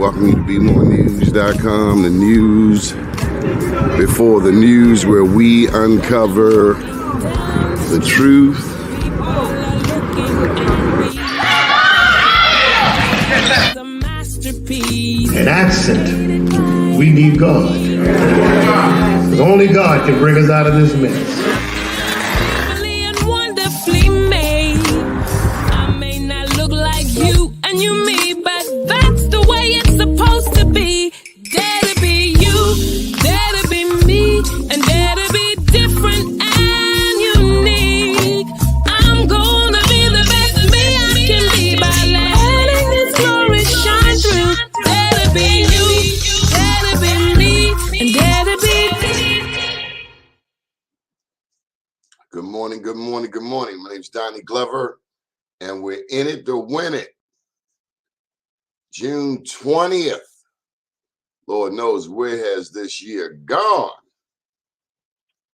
welcome you to BeMoreNews.com, the news before the news, where we uncover the truth. An accent. We need God. Because only God can bring us out of this mess. Good morning. My name's Donnie Glover, and we're in it to win it. June 20th. Lord knows where has this year gone.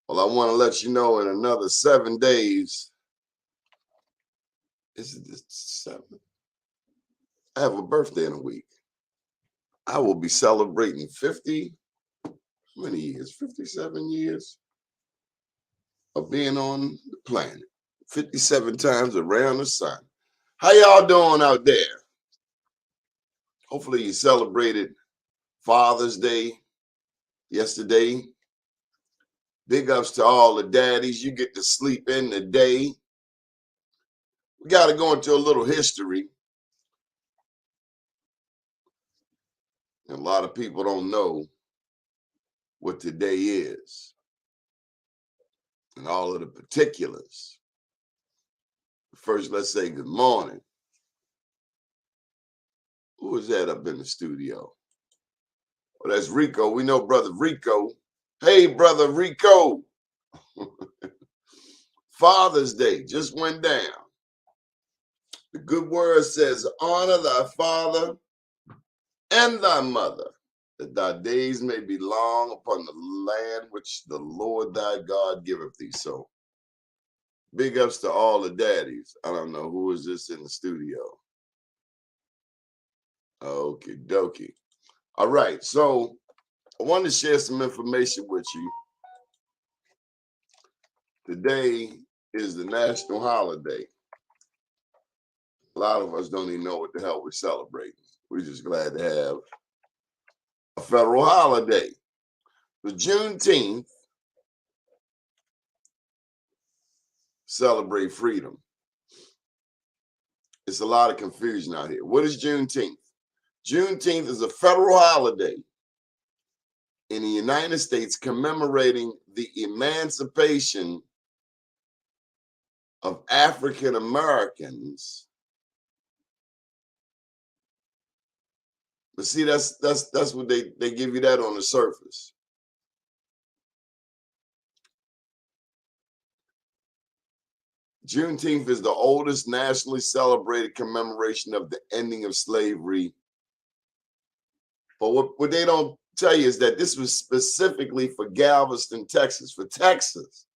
Well, I want to let you know in another 7 days. Is it the 7th? I have a birthday in a week. I will be celebrating 50, how many years? 57 years of being on the planet. 57 times around the sun. How y'all doing out there? Hopefully you celebrated Father's Day yesterday. Big ups to all the daddies. You get to sleep in the day. We got to go into a little history. And a lot of people don't know what today is and all of the particulars. First, let's say good morning. Who is that up in the studio? Well, that's Rico. We know Brother Rico. Hey, Brother Rico. Father's Day just went down. The good word says, honor thy father and thy mother, that thy days may be long upon the land which the Lord thy God giveth thee. So, big ups to all the daddies. I don't know who is this in the studio. Okie dokie. All right, so I wanted to share some information with you. Today is the national holiday. A lot of us don't even know what the hell we're celebrating. We're just glad to have a federal holiday. The Juneteenth, celebrate freedom. It's a lot of confusion out here. What is Juneteenth? Juneteenth is a federal holiday in the United States commemorating the emancipation of African Americans. But see, that's what they give you that on the surface. Juneteenth is the oldest nationally celebrated commemoration of the ending of slavery. But what they don't tell you is that this was specifically for Galveston, Texas, for Texas.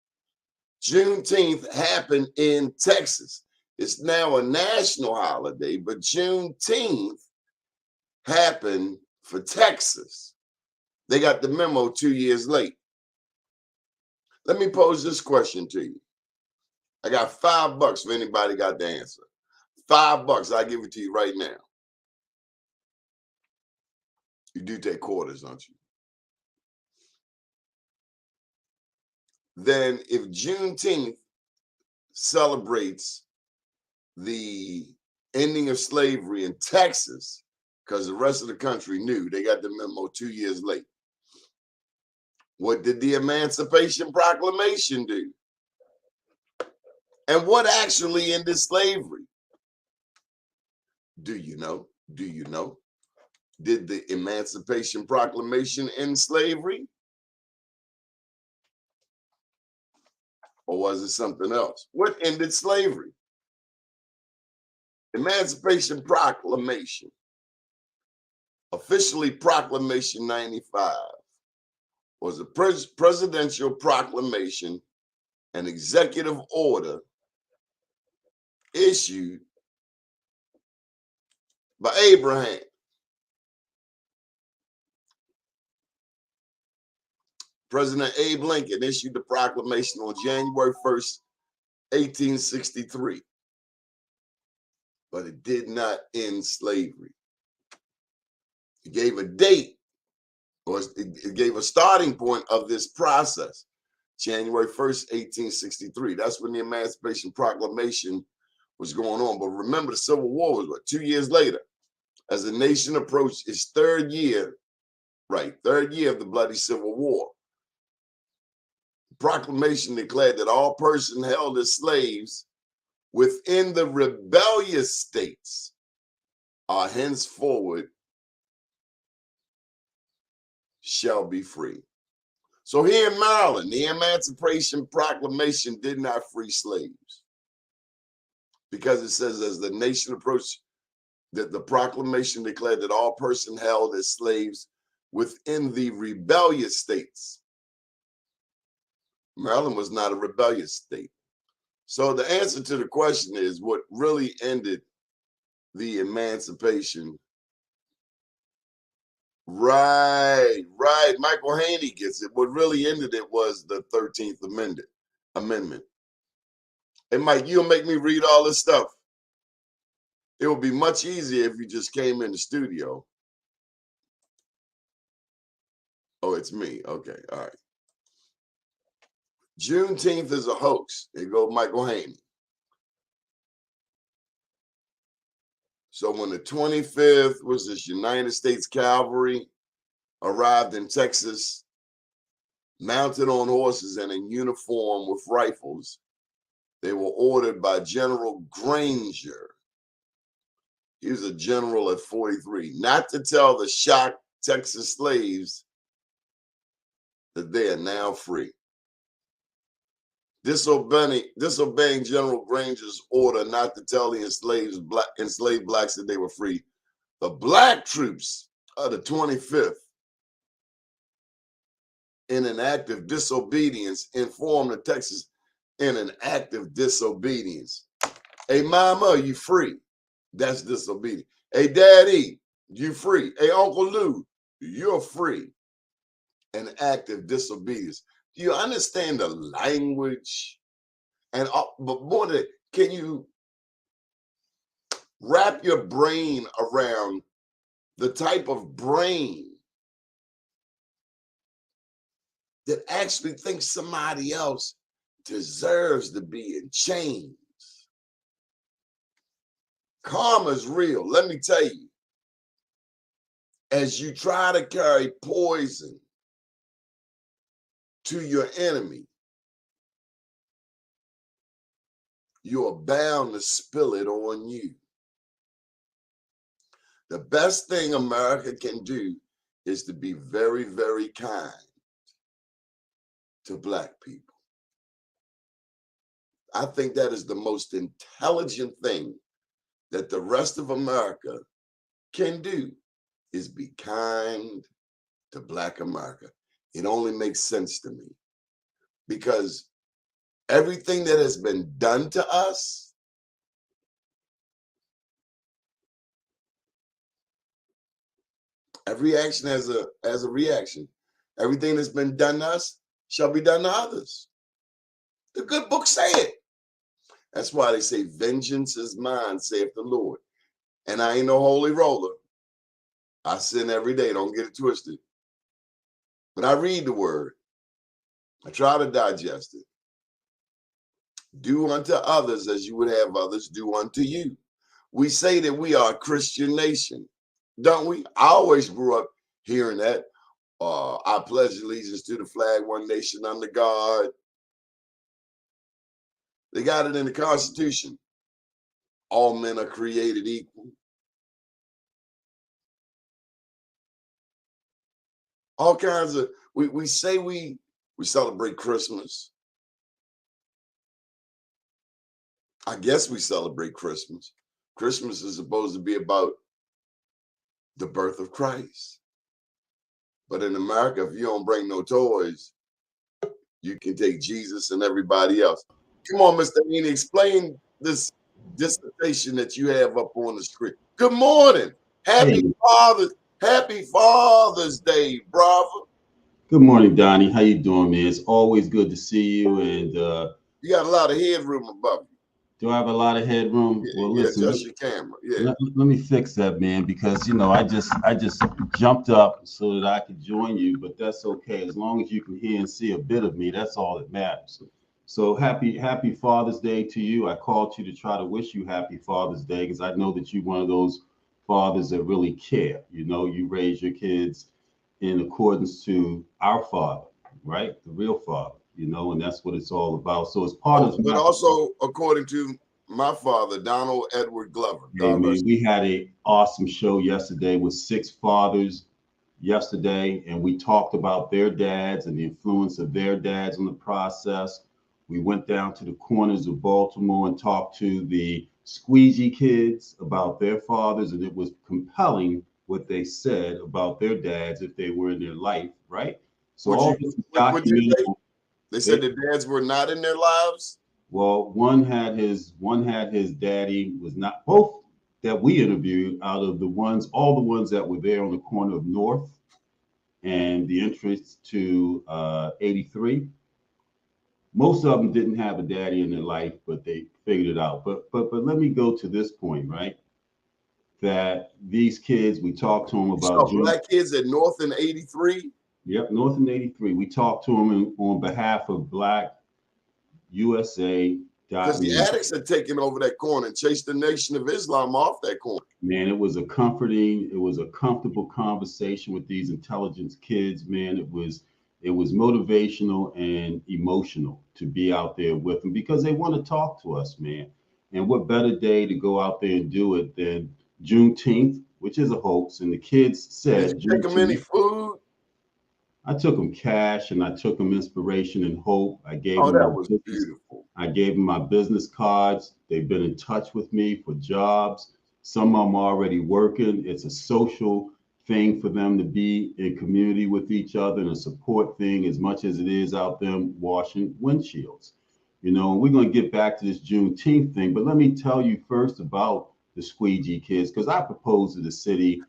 Juneteenth happened in Texas. It's now a national holiday, but Juneteenth happened for Texas. They got the memo 2 years late. Let me pose this question to you. I got $5 for anybody got the answer. $5, I'll give it to you right now. You do take quarters, don't you? Then if Juneteenth celebrates the ending of slavery in Texas, because the rest of the country knew, they got the memo 2 years late. What did the Emancipation Proclamation do? And what actually ended slavery? Do you know? Do you know? Did the Emancipation Proclamation end slavery? Or was it something else? What ended slavery? Emancipation Proclamation, officially Proclamation 95, was a presidential proclamation, an executive order issued by Abraham President Abe Lincoln issued the proclamation on January 1st, 1863. But it did not end slavery. It gave a date, or it gave a starting point of this process. January 1st, 1863. That's when the Emancipation Proclamation was going on. But remember, the Civil War was, what, 2 years later? As the nation approached its third year of the bloody Civil War. The proclamation declared that all persons held as slaves within the rebellious states are henceforward shall be free. So here in Maryland, the Emancipation Proclamation did not free slaves, because it says as the nation approached, that the proclamation declared that all persons held as slaves within the rebellious states. Maryland was not a rebellious state. So the answer to the question is, what really ended the emancipation? Right. Michael Haney gets it. What really ended it was the 13th Amendment. Hey, Mike, you'll make me read all this stuff. It would be much easier if you just came in the studio. Oh, it's me. Okay. All right. Juneteenth is a hoax. There goes Michael Haney. So when the 25th was this United States Cavalry arrived in Texas, mounted on horses and in uniform with rifles, they were ordered by General Granger. He was a general at 43, not to tell the shocked Texas slaves that they are now free. Disobeying General Granger's order not to tell the enslaved blacks that they were free, the black troops of the 25th, in an act of disobedience, informed the Texas in an act of disobedience. Hey, mama, you free? That's disobedience. Hey, daddy, you free? Hey, Uncle Lou, you're free. An act of disobedience. Do you understand the language? And but more than that, can you wrap your brain around the type of brain that actually thinks somebody else deserves to be in chains? Karma is real. Let me tell you, as you try to carry poison to your enemy, you are bound to spill it on you. The best thing America can do is to be very, very kind to black people. I think that is the most intelligent thing that the rest of America can do, is be kind to black America. It only makes sense to me, because everything that has been done to us, every action has a reaction. Everything that's been done to us shall be done to others. The good book say it. That's why they say, vengeance is mine, saith the Lord. And I ain't no holy roller. I sin every day, don't get it twisted. But I read the word. I try to digest it. Do unto others as you would have others do unto you. We say that we are a Christian nation, don't we? I always grew up hearing that. I pledge allegiance to the flag, one nation under God. They got it in the Constitution. All men are created equal. All kinds of, we say we celebrate Christmas. I guess we celebrate Christmas. Christmas is supposed to be about the birth of Christ. But in America, if you don't bring no toys, you can take Jesus and everybody else. Come on, Mr. Haney, explain this dissertation that you have up on the screen. Good morning. Happy Father's Day, brother. Good morning, Donnie. How you doing, man? It's always good to see you. And You got a lot of headroom above do I have a lot of headroom? you. Well, Yeah, listen. adjust your camera. Yeah. Let me fix that, man, because I just jumped up so that I could join you, but that's okay as long as you can hear and see a bit of me. That's all that matters. So happy Father's Day to you. I called you to try to wish you happy Father's Day because I know that you're one of those fathers that really care. You raise your kids in accordance to our Father, right? The real Father. And that's what it's all about. So as part of But my also according to my father, Donald Edward Glover. Hey God man, rest. we had a awesome show yesterday with six fathers yesterday, and we talked about their dads and the influence of their dads on the process. We went down to the corners of Baltimore and talked to the squeegee kids about their fathers, and it was compelling what they said about their dads if they were in their life, right? So Would all you this is would you documented. say they said the dads were not in their lives? Well, one had his daddy was not both that we interviewed out of all the ones that were there on the corner of North and the entrance to 83. Most of them didn't have a daddy in their life, but they figured it out. But let me go to this point, right? That these kids, we talked to them You about saw June. black kids at North in 83. Yep, North in 83. We talked to them on behalf of Black USA. Because the addicts had taken over that corner and chased the Nation of Islam off that corner. Man, it was a comfortable conversation with these intelligence kids, man. It was motivational and emotional to be out there with them because they want to talk to us, man. And what better day to go out there and do it than Juneteenth, which is a hoax. And the kids Did said you take them any Juneteenth. food? I took them cash and I took them inspiration and hope. I gave Oh, them that my was business. beautiful. I gave them my business cards. They've been in touch with me for jobs. Some of them are already working. It's a social thing for them to be in community with each other and a support thing as much as it is out them washing windshields. We're going to get back to this Juneteenth thing, but let me tell you first about the squeegee kids because I proposed to the city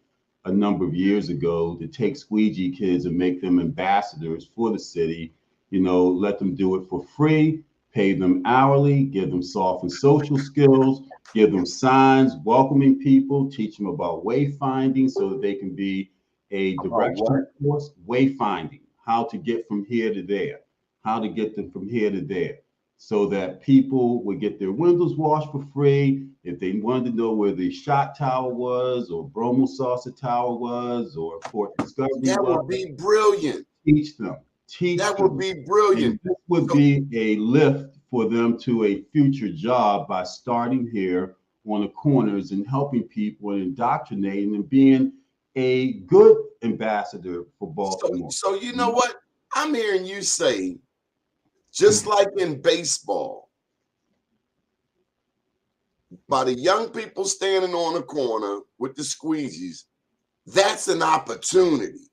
a number of years ago to take squeegee kids and make them ambassadors for the city. Let them do it for free, pay them hourly, give them soft and social skills, give them signs, welcoming people, teach them about wayfinding so that they can be a About direction what? force, wayfinding, how to get from here to there, how to get them from here to there, so that people would get their windows washed for free. If they wanted to know where the shot tower was, or Bromo Saucer Tower was, or Fort Discovery That was, would be brilliant. teach them, teach That would them. be brilliant. And this would So, be a lift for them to a future job by starting here on the corners and helping people and indoctrinating and being a good ambassador for so, Baltimore. so you know what? I'm hearing you say, just like in baseball, by the young people standing on the corner with the squeegees, that's an opportunity.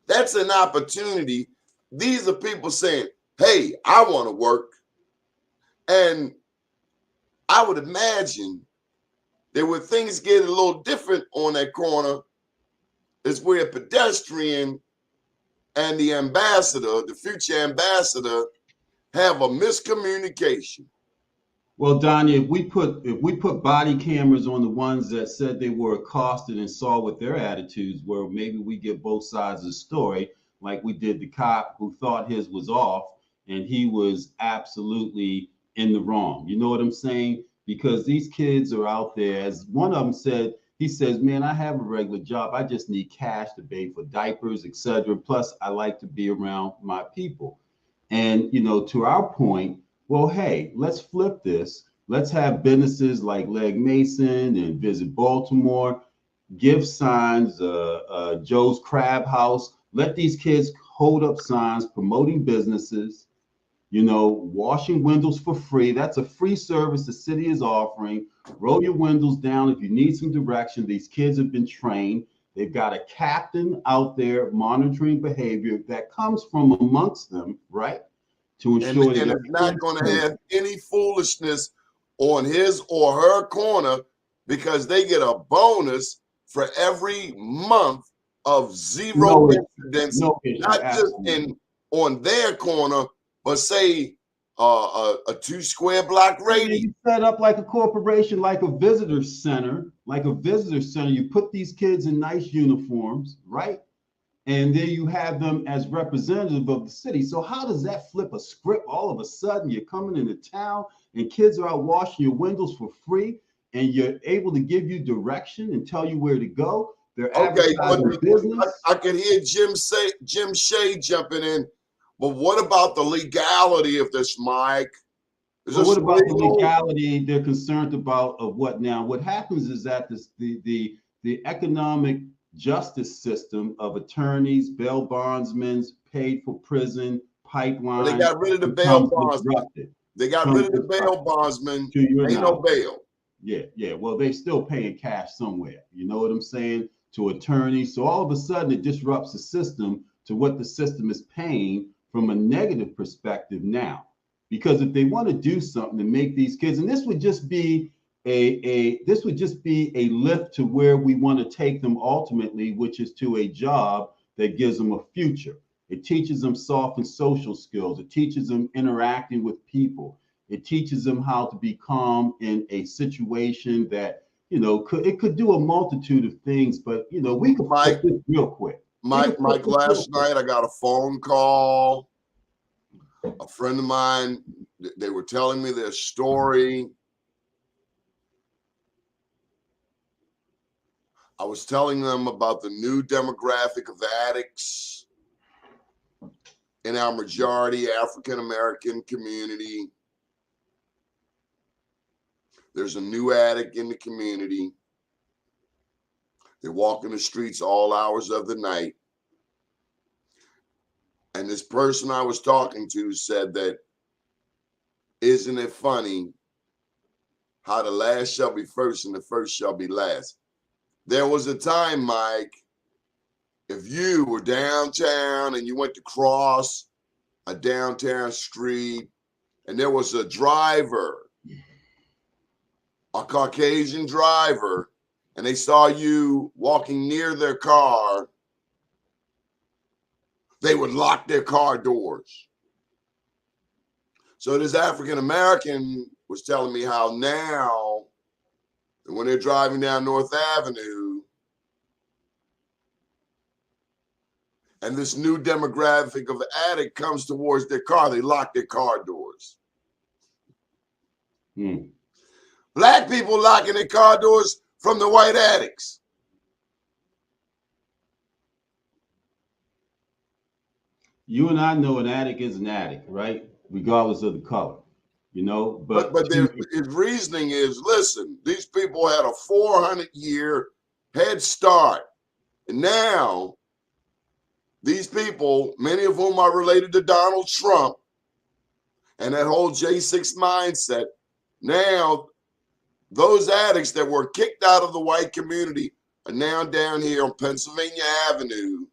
That's an opportunity. These are people saying, hey, I want to work. And I would imagine that when things get a little different on that corner, is where a pedestrian and the ambassador, the future ambassador, have a miscommunication. Well, Donnie, if we put body cameras on the ones that said they were accosted and saw what their attitudes were, maybe we get both sides of the story, like we did the cop who thought his was off and he was absolutely in the wrong. You know what I'm saying? Because these kids are out there, as one of them said, he says, "Man, I have a regular job. I just need cash to pay for diapers, etc. Plus, I like to be around my people." And to our point, well, hey, let's flip this. Let's have businesses like Leg Mason and Visit Baltimore, give signs, Joe's Crab House. Let these kids hold up signs promoting businesses, washing windows for free. That's a free service the city is offering. Roll your windows down if you need some direction. These kids have been trained. They've got a captain out there monitoring behavior that comes from amongst them, right? To And, ensure that and it's not everyone's going to safe. have any foolishness on his or her corner because they get a bonus for every month of zero No issue. incidents, No issue. not just Absolutely. on their corner, but say a 2 square block Yeah, radius. you set up like a corporation, like a visitor center, You put these kids in nice uniforms, right? And then you have them as representative of the city. So how does that flip a script? All of a sudden, you're coming into town and kids are out washing your windows for free, and you're able to give you direction and tell you where to go. They're Okay, but advertising business. I can hear Jim Shea jumping in. But what about the legality of this, Mike? Is But this what about the legal? legality? They're concerned about of what now? What happens is that the economic justice system of attorneys, bail bondsmen, paid for prison, Well, they pipeline got rid of the bail becomes bondsman. disrupted. They got rid of the bail bondsman. To your Ain't no knowledge. bail. Yeah. Well, they still paying cash somewhere. You know what I'm saying? To attorneys. So all of a sudden it disrupts the system to what the system is paying from a negative perspective now. Because if they want to do something to make these kids, and this would just be a lift to where we want to take them ultimately, which is to a job that gives them a future. It teaches them soft and social skills. It teaches them interacting with people. It teaches them how to be calm in a situation that, it could do a multitude of things, but we could Mike, flip this real quick. Mike, last night I got a phone call. A friend of mine, they were telling me their story. I was telling them about the new demographic of addicts in our majority African American community. There's a new addict in the community. They walk in the streets all hours of the night. And this person I was talking to said that, isn't it funny how the last shall be first and the first shall be last? There was a time, Mike, if you were downtown and you went to cross a downtown street and there was a driver, a Caucasian driver, and they saw you walking near their car, they would lock their car doors. So this African American was telling me how now, when they're driving down North Avenue, and this new demographic of addict comes towards their car, they lock their car doors. Black people locking their car doors from the white addicts. You and I know an addict is an addict, right? Regardless of the color, But his reasoning is, listen, these people had a 400-year head start. And now these people, many of whom are related to Donald Trump and that whole J6 mindset, now those addicts that were kicked out of the white community are now down here on Pennsylvania Avenue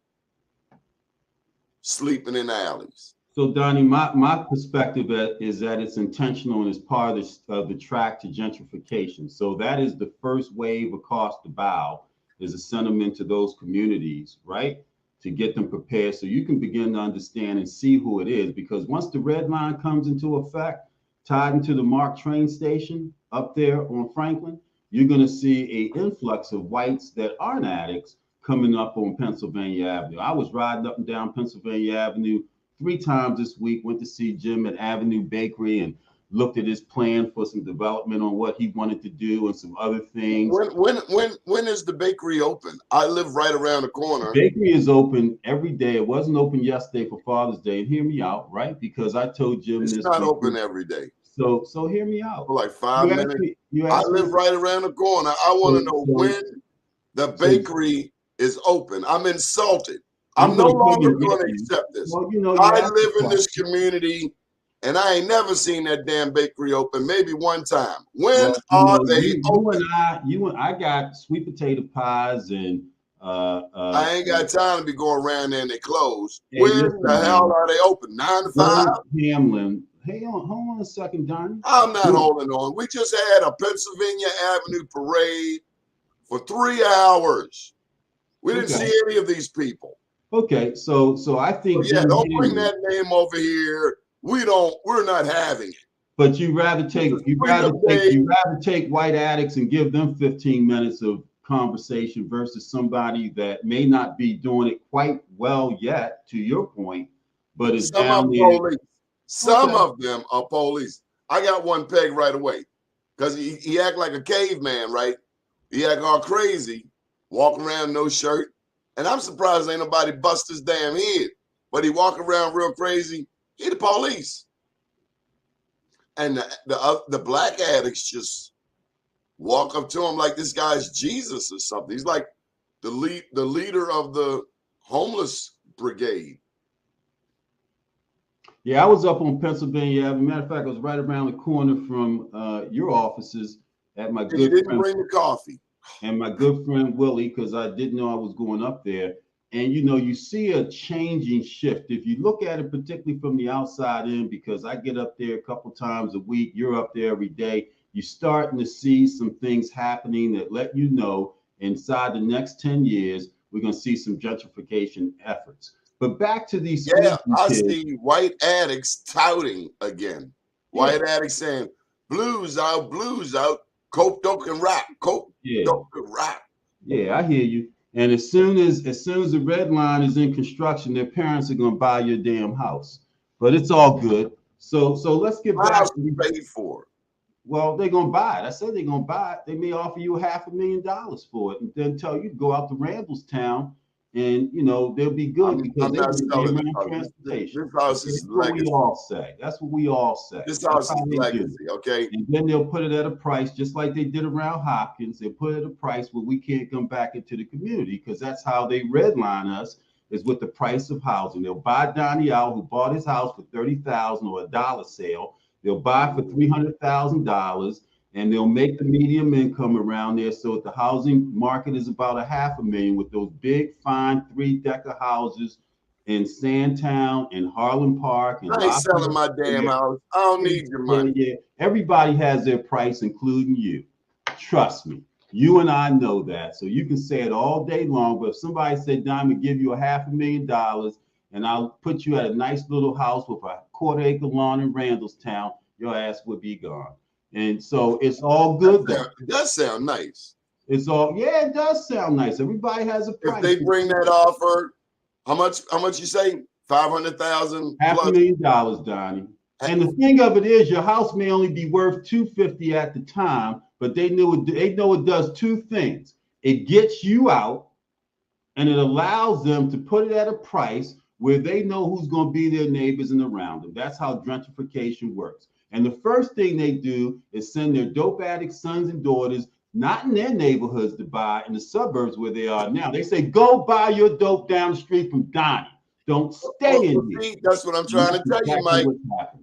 sleeping in alleys. So, Donnie, my perspective is that it's intentional and it's part of the track to gentrification. So that is the first wave across the bow, is a sentiment to those communities, right? To get them prepared so you can begin to understand and see who it is. Because once the red line comes into effect, tied into the MARC train station up there on Franklin, you're going to see an influx of whites that aren't addicts coming up on Pennsylvania Avenue. I was riding up and down Pennsylvania Avenue 3 times this week, went to see Jim at Avenue Bakery and looked at his plan for some development on what he wanted to do and some other things. When is the bakery open? I live right around the corner. The bakery is open every day. It wasn't open yesterday for Father's Day. And hear me out, right? Because I told Jim it's this. Not open every day. So hear me out. For like 5 minutes. I live right around the corner. I want to know when the bakery is open. I'm insulted. I'm no longer going to accept this. Well, I live in this community, and I ain't never seen that damn bakery open. Maybe one time. When are they open? I got sweet potato pies and I ain't got time to be going around there and they close. Hey, when the hell are they open? 9 to 5? Hamlin. Hey, hold on a second, Donnie. I'm not holding on. We just had a Pennsylvania Avenue parade for 3 hours. We didn't Okay. see any of these people. Okay. So I So think yeah, Jim don't bring Henry, that name over here. We're not having it. but you rather This is take you rather Freedom take Day. you rather take white addicts and give them 15 minutes of conversation versus somebody that may not be doing it quite well yet, to your point, but is Some are down there. police. Some Okay. of them are police. I got one peg right away because he act like a caveman, right? He act all crazy, walking around no shirt. And I'm surprised ain't nobody bust his damn head. But he walk around real crazy. He the police. And the black addicts just walk up to him like this guy's Jesus or something. He's like the leader of the homeless brigade. Yeah, I was up on Pennsylvania Avenue. Matter of fact, I was right around the corner from your offices at my And you good didn't friend bring the coffee. and my good friend Willie, because I didn't know I was going up there. And you see a changing shift. If you look at it, particularly from the outside in, because I get up there a couple times a week, you're up there every day. You're starting to see some things happening that let you know inside the next 10 years, we're going to see some gentrification efforts. But back to these Yeah, squeaky I kids. see white addicts touting again. White Yeah. addicts saying, blues out, coke, dope, and rock, coke, Yeah. dope, and rock. Yeah, I hear you. And as soon as the red line is in construction, their parents are gonna buy your damn house. But it's all good. So let's get My back house to is paid for. well, they're gonna buy it. I said they're gonna buy it. They may offer you $500,000 for it and then tell you to go out to Randallstown and they'll be good because I'm they not get their selling this own house. transportation. This house Okay? is That's what we legacy. all say. That's what we all say. This That's house how is they do. legacy, okay? And then they'll put it at a price, just like they did around Hopkins. They'll put it at a price where we can't come back into the community because that's how they redline us is with the price of housing. They'll buy Donnie out, who bought his house for $30,000 or a dollar sale. They'll buy for $300,000, and they'll make the medium income around there. So if the housing market is about $500,000 with those big, fine 3-decker houses in Sandtown and Harlem Park and I ain't selling my damn house. I don't need your money. yeah. Everybody has their price, including you. Trust me. You and I know that. So you can say it all day long. But if somebody said, "Don, I'm gonna give you $500,000 and I'll put you at a nice little house with a quarter-acre lawn in Randallstown," your ass would be gone. And so it's all good though. It does sound nice. It's all it does sound nice. Everybody has a price. If they bring that offer, how much you say? 500,000 plus. $500,000, Donnie. And the thing of it is, your house may only be worth $250 at the time, but they know it does two things. It gets you out, and it allows them to put it at a price where they know who's going to be their neighbors and around them. That's how gentrification works. And the first thing they do is send their dope addict sons and daughters, not in their neighborhoods to buy, in the suburbs where they are now. They say, go buy your dope down the street from Donnie. Don't stay in here. That's what I'm trying to tell you, Mike.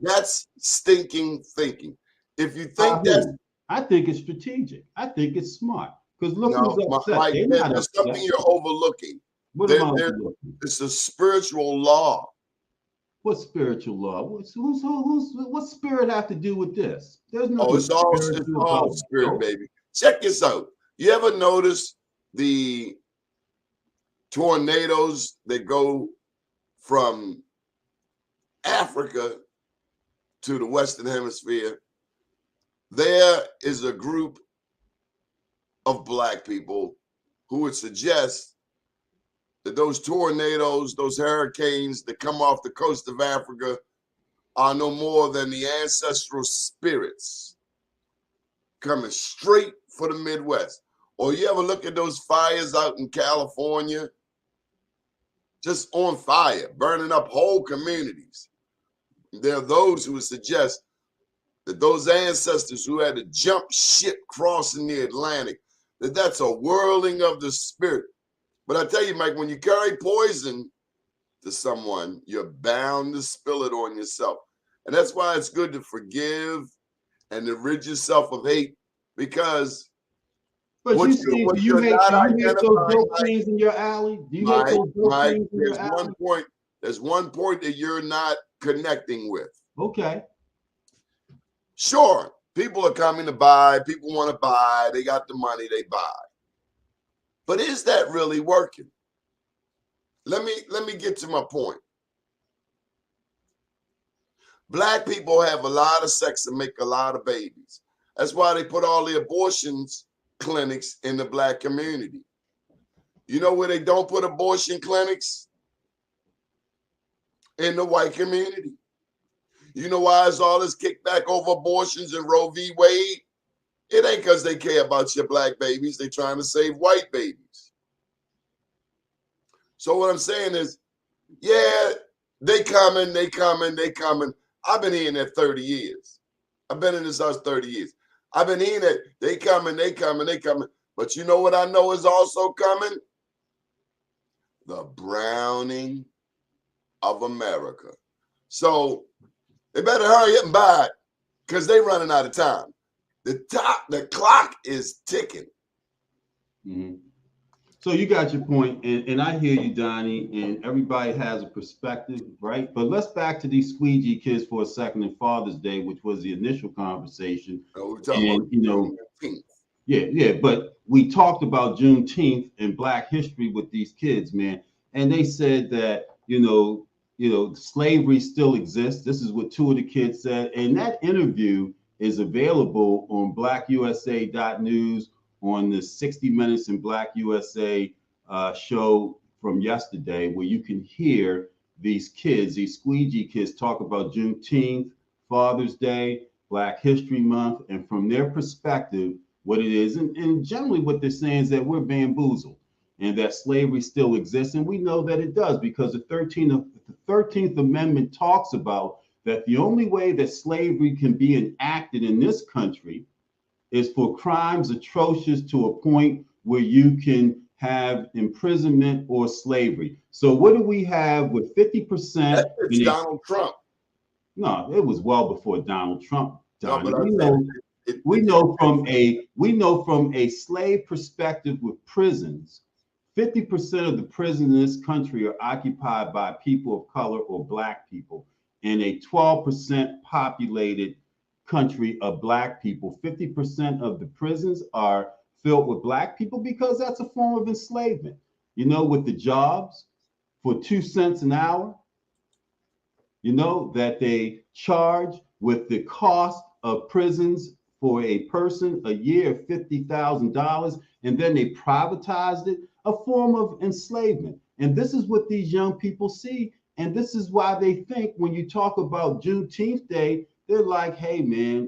That's stinking thinking. If you think I think it's strategic. I think it's smart. Because look who's upset. Mike, there's something you're overlooking. What am I overlooking? It's a spiritual law. What spiritual law? What spirit have to do with this? There's no. It's all spirit, baby. Check this out. You ever notice the tornadoes that go from Africa to the Western Hemisphere? There is a group of Black people who would suggest that those tornadoes, those hurricanes that come off the coast of Africa are no more than the ancestral spirits coming straight for the Midwest. Or you ever look at those fires out in California? Just on fire, burning up whole communities. There are those who would suggest that those ancestors who had to jump ship crossing the Atlantic, that's a whirling of the spirit. But I tell you, Mike, when you carry poison to someone, you're bound to spill it on yourself. And that's why it's good to forgive and to rid yourself of hate, because but you see, do you hate those dope things in your alley? Do you hate those dope things in your alley? There's one point that you're not connecting with. Okay. Sure, people are coming to buy. People want to buy. They got the money, they buy. But is that really working? Let me get to my point. Black people have a lot of sex and make a lot of babies. That's why they put all the abortions clinics in the black community. You know where they don't put abortion clinics? In the white community. You know why is all this kickback over abortions and Roe v. Wade? It ain't because they care about your black babies. They're trying to save white babies. So what I'm saying is, yeah, they coming. I've been hearing that 30 years. I've been in this house 30 years. I've been hearing that they coming. But you know what I know is also coming? The browning of America. So they better hurry up and buy it because they running out of time. The clock is ticking. Mm-hmm. So you got your point, and I hear you, Donnie, and everybody has a perspective, right? But let's back to these squeegee kids for a second in Father's Day, which was the initial conversation. We're talking about Juneteenth. Yeah, but we talked about Juneteenth and Black history with these kids, man, and they said that, slavery still exists. This is what two of the kids said, and that interview is available on blackusa.news on the 60 Minutes in Black USA show from yesterday, where you can hear these kids, these squeegee kids, talk about Juneteenth, Father's Day, Black History Month, and from their perspective, what it is. And generally what they're saying is that we're bamboozled and that slavery still exists. And we know that it does because the 13th Amendment talks about that the only way that slavery can be enacted in this country is for crimes atrocious to a point where you can have imprisonment or slavery. So what do we have with 50%? It's Donald Trump. No, it was well before Donald Trump. Donnie. No, we know from a slave perspective with prisons, 50% of the prisons in this country are occupied by people of color or black people, and a 12% populated country of black people. 50% of the prisons are filled with black people because that's a form of enslavement. With the jobs for 2 cents an hour, that they charge with the cost of prisons for a person a year of $50,000, and then they privatized it, a form of enslavement. And this is what these young people see. And this is why they think when you talk about Juneteenth Day, they're like, hey, man,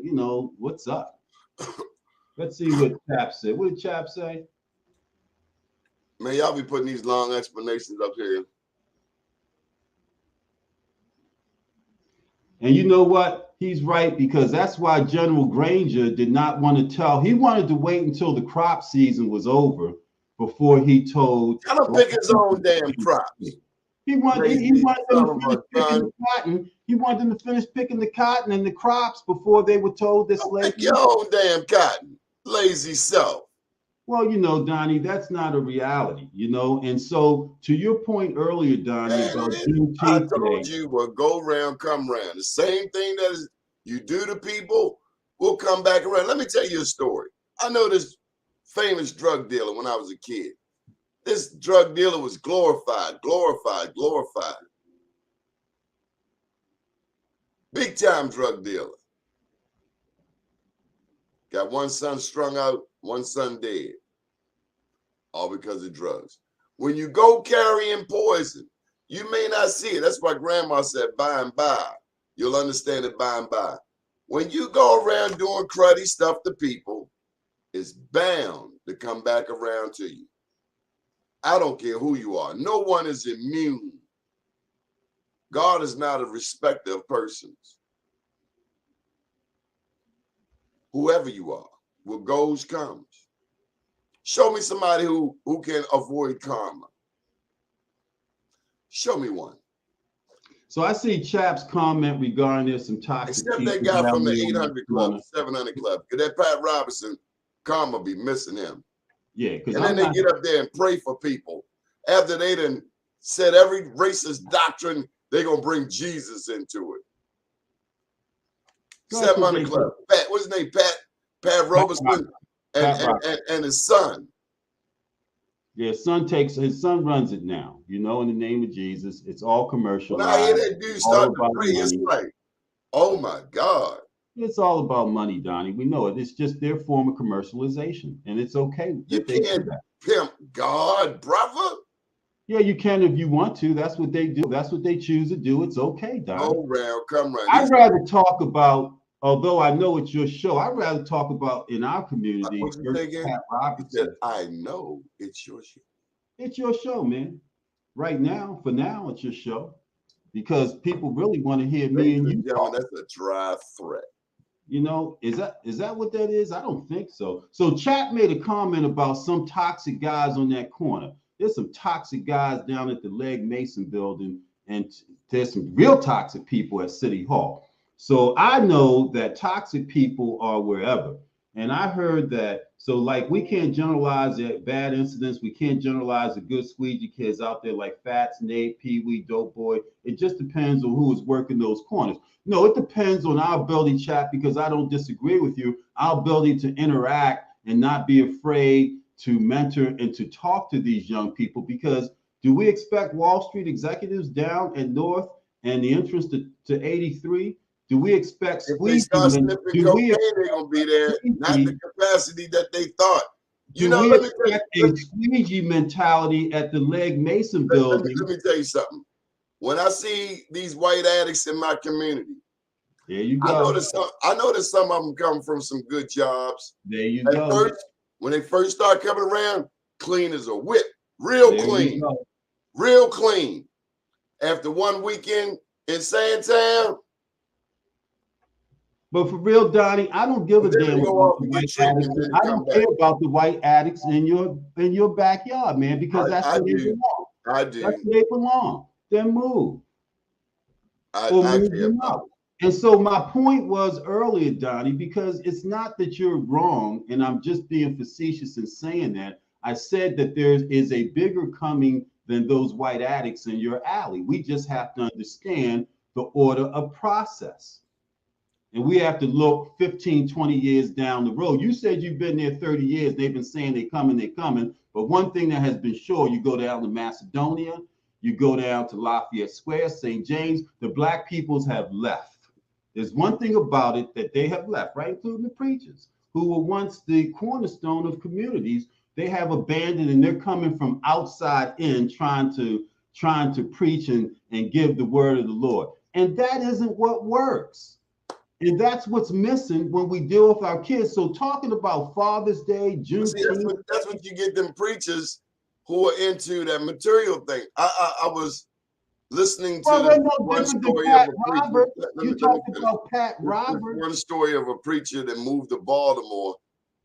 what's up? Let's see what Chap said. What did Chap say? Man, y'all be putting these long explanations up here. And you know what? He's right, because that's why General Granger did not want to tell. He wanted to wait until the crop season was over before he told. Tell him pick his own damn crops. He wanted them to finish picking the cotton. He wanted them to finish picking the cotton and the crops before they were told this slavery. Pick your own damn cotton, lazy self. Well, Donnie, that's not a reality, And so, to your point earlier, Donnie, about I told you, well, go round, come round. The same thing that you do to people will come back around. Let me tell you a story. I know this famous drug dealer when I was a kid. This drug dealer was glorified. Big time drug dealer. Got one son strung out, one son dead. All because of drugs. When you go carrying poison, you may not see it. That's why grandma said by and by. You'll understand it by and by. When you go around doing cruddy stuff to people, it's bound to come back around to you. I don't care who you are. No one is immune. God is not a respecter of persons. Whoever you are, what goes comes. Show me somebody who can avoid karma. Show me one. So I see Chap's comment regarding there's some toxic. Except that guy from the 800 club, 700 club. Because that Pat Robertson, karma be missing him. Yeah. And then they get up there and pray for people. After they done said every racist doctrine, they're going to bring Jesus into it. 700 club. Pat, what's his name? Pat Robertson and his son. Yeah, his son runs it now. In the name of Jesus, it's all When I hear commercialized, that dude all start to about pray, it's money. like, oh my God. It's all about money, Donnie. We know it. It's just their form of commercialization, and it's okay You that they do can't that. pimp God, brother. Yeah, you can if you want to. That's what they do. That's what they choose to do. It's okay, Donnie. Go round, come round. I'd rather talk about, although I know it's your show, I'd rather talk about in our community What you say versus again? Pat He said, Robertson. I know it's your shit. It's your show, man. Right now, for now, it's your show because people really want to hear me Ladies and and you gentlemen, talk. that's a dry threat. Is that what that is? I don't think so. So Chat made a comment about some toxic guys on that corner. There's some toxic guys down at the Leg Mason building, and there's some real toxic people at City Hall. So I know that toxic people are wherever. And I heard that, so like we can't generalize at bad incidents. We can't generalize the good squeegee kids out there like Fats, Nate, Pee Wee, Dope Boy. It just depends on who is working those corners. No, it depends on our ability, Chat, because I don't disagree with you. Our ability to interact and not be afraid to mentor and to talk to these young people. Because do we expect Wall Street executives down at North and the entrance to 83? Do we expect If they squeegee? start sniffing Do we cocaine, they're expect gonna be there, not the squeegee? capacity that they thought. You Do know, we let me tell you, expect a squeegee mentality at the Leg Mason building? let me tell you something. When I see these white addicts in my community, There you go. I know that some of them come from some good jobs. There you At go. first, when they first start coming around, clean as a whip, real There you clean, go. real clean. After one weekend in Sandtown, But for real, Donnie, I don't give a then damn they go about off the and get white treatment, addicts. then I they come don't back. care about the white addicts in your backyard, man, because that's I where they do. belong. I That's do. where they belong. Then move or I move care them about out. And so my point was earlier, Donnie, because it's not that you're wrong, and I'm just being facetious in saying that. I said that there is a bigger coming than those white addicts in your alley. We just have to understand the order of process. And we have to look 15, 20 years down the road. You said you've been there 30 years. They've been saying they're coming, they're coming. But one thing that has been sure, you go down to Macedonia, you go down to Lafayette Square, St. James, the black peoples have left. There's one thing about it that they have left, right? Including the preachers, who were once the cornerstone of communities. They have abandoned and they're coming from outside in trying to preach and give the word of the Lord. And that isn't what works. And that's what's missing when we deal with our kids. So talking about Father's Day, See, Juneteenth. that's what you get them preachers who are into that material thing. I was listening Well, to they're no one different than story of Pat a preacher. Roberts. Let You me let me talked finish. about Pat This Roberts. one story of a preacher that moved to Baltimore,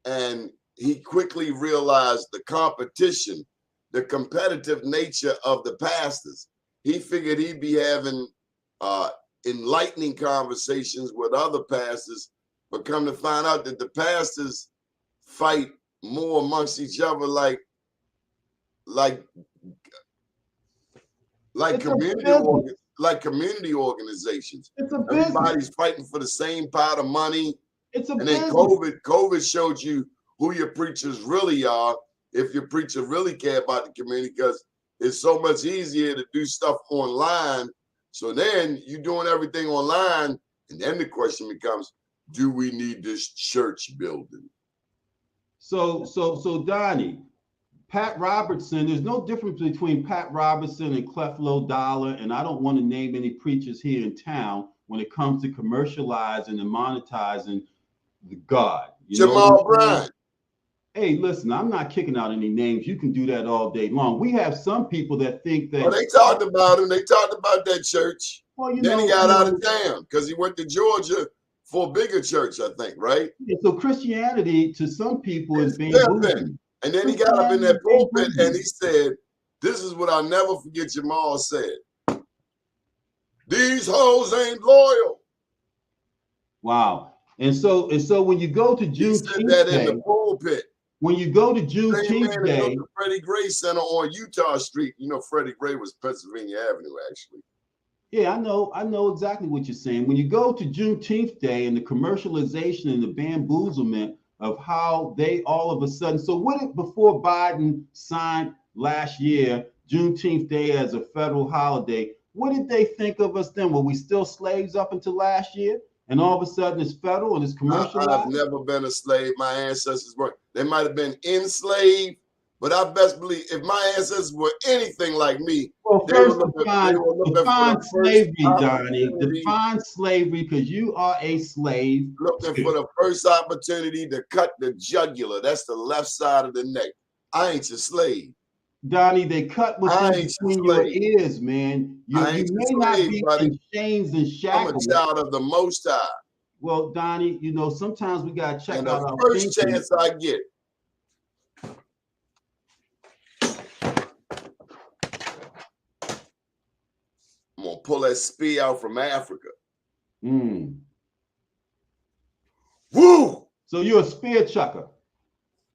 and he quickly realized the competition, the competitive nature of the pastors. He figured he'd be having uh, enlightening conversations with other pastors, but come to find out that the pastors fight more amongst each other like It's a business. like community organizations. It's a business. Everybody's fighting for the same pot of money. It's a And then business. COVID showed you who your preachers really are, if your preacher really care about the community, because it's so much easier to do stuff online. So then you're doing everything online, and then the question becomes, do we need this church building? So Donnie, Pat Robertson, there's no difference between Pat Robertson and Creflo Dollar, and I don't want to name any preachers here in town when it comes to commercializing and monetizing the God. You know what Jamal I'm saying? Bryant. Hey, listen, I'm not kicking out any names. You can do that all day long. We have some people that think Oh, that, they talked about him. They talked about that church. well, Then he got out of town because he went to Georgia for a bigger church, I think, right? so Christianity to some people is It's pimping. bamboozling. And then he got up in that Christianity is pulpit and he bamboozling. said, this is what I'll never forget Jamal said. These hoes ain't loyal. Wow. And so when you go to He said that Juneteenth in Day, the pulpit. when you go to Same man Juneteenth that built Day, the Freddie Gray Center on Utah Street. You know, Freddie Gray was Pennsylvania Avenue, actually. yeah, I know exactly what you're saying. When you go to Juneteenth Day and the commercialization and the bamboozlement of how they all of a sudden, so what if before Biden signed last year, Juneteenth Day as a federal holiday, what did they think of us then? Were we still slaves up until last year? And all of a sudden it's federal and it's I've commercialized? never been a slave. My ancestors weren't. They might have been enslaved, but I best believe if my ancestors were anything like me, Well, they were first looking, define, for the first slavery, Donnie. opportunity, Define slavery because you are a slave looking for too. the first opportunity to cut the jugular. That's the left side of the neck. I ain't your slave. Donnie, they cut what's I in ain't your between your slave. ears, man. You I ain't may your not slave, be buddy. in chains and I'm a shackles. child of the Most High. Well, Donnie, you know, sometimes we gotta check And out the our first thinking. chance I get, I'm gonna pull that spear out from Africa. Mm. Woo! So you're a spear chucker.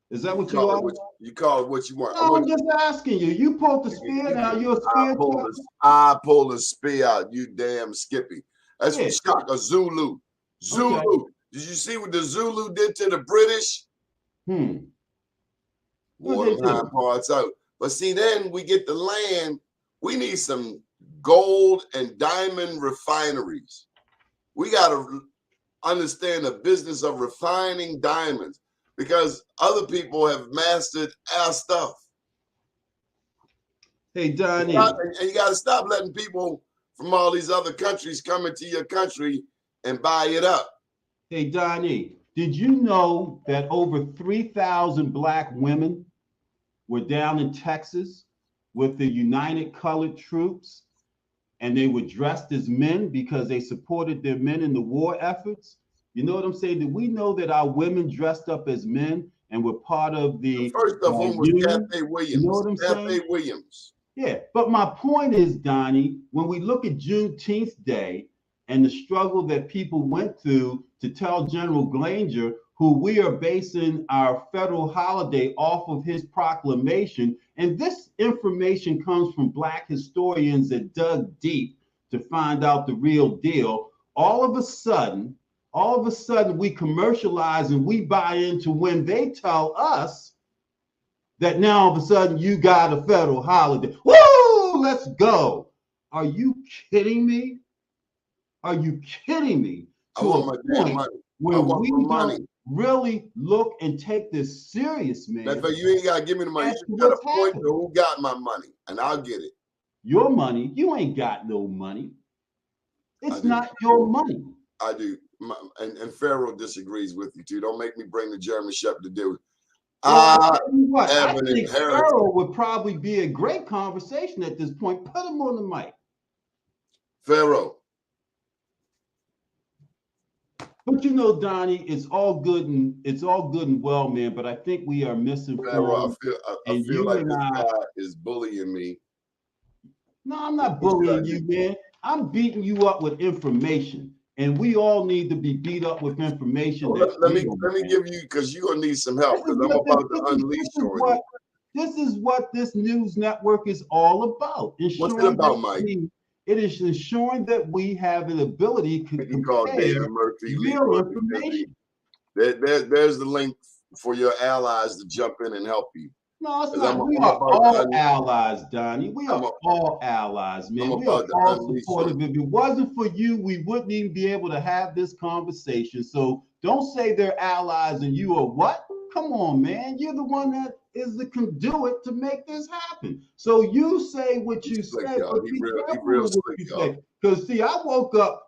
Is that what you are? You call it what you want. No, I'm just asking you. You pulled the spear, now you're a spear chucker? I pull the spear out, you damn Skippy. That's Yeah. from Shaka Zulu. Zulu. Okay. Did you see what the Zulu did to the British? Wore them hind parts out. But see, then we get the land. We need some gold and diamond refineries. We got to understand the business of refining diamonds because other people have mastered our stuff. Hey, Donnie. And you got to stop letting people from all these other countries come into your country and buy it up. Hey, Donnie, did you know that over 3,000 Black women were down in Texas with the United Colored Troops, and they were dressed as men because they supported their men in the war efforts? You know what I'm saying? Did we know that our women dressed up as men and were part of the first of whom was union? Cafe Williams. You know what I'm saying? Cafe Williams. Yeah, but my point is, Donnie, when we look at Juneteenth Day and the struggle that people went through to tell General Granger, who we are basing our federal holiday off of his proclamation, and this information comes from Black historians that dug deep to find out the real deal. All of a sudden, we commercialize and we buy into when they tell us that now all of a sudden you got a federal holiday. Woo! Let's go. Are you kidding me? Are you kidding me? I want my damn money. When we don't really look and take this serious, man. Matter of fact, you ain't got to give me the money. You got to point to who got my money, and I'll get it. Your money? You ain't got no money. It's not your money. I do. And Pharaoh disagrees with you, too. Don't make me bring the German Shepherd to do it. I think Pharaoh would probably be a great conversation at this point. Put him on the mic. Pharaoh. But you know, Donnie, it's all good and well, man. But I think we are misinformed. Pharaoh, I feel like this guy is bullying me. No, I'm not bullying you, man. I'm beating you up with information. And we all need to be beat up with information. Let me give you, because you're gonna need some help, because I'm about to unleash on you. This is what this news network is all about. What's it about, Mike? It is ensuring that we have an ability to compare real information. There's the link for your allies to jump in and help you. No, it's not. We are all allies, Donnie. We are all allies, man. We are all supportive. If it wasn't for you, we wouldn't even be able to have this conversation. So don't say they're allies and you are what? Come on, man. You're the one that is the conduit to make this happen. So you say what you say, but be careful with what you say. Because see, I woke up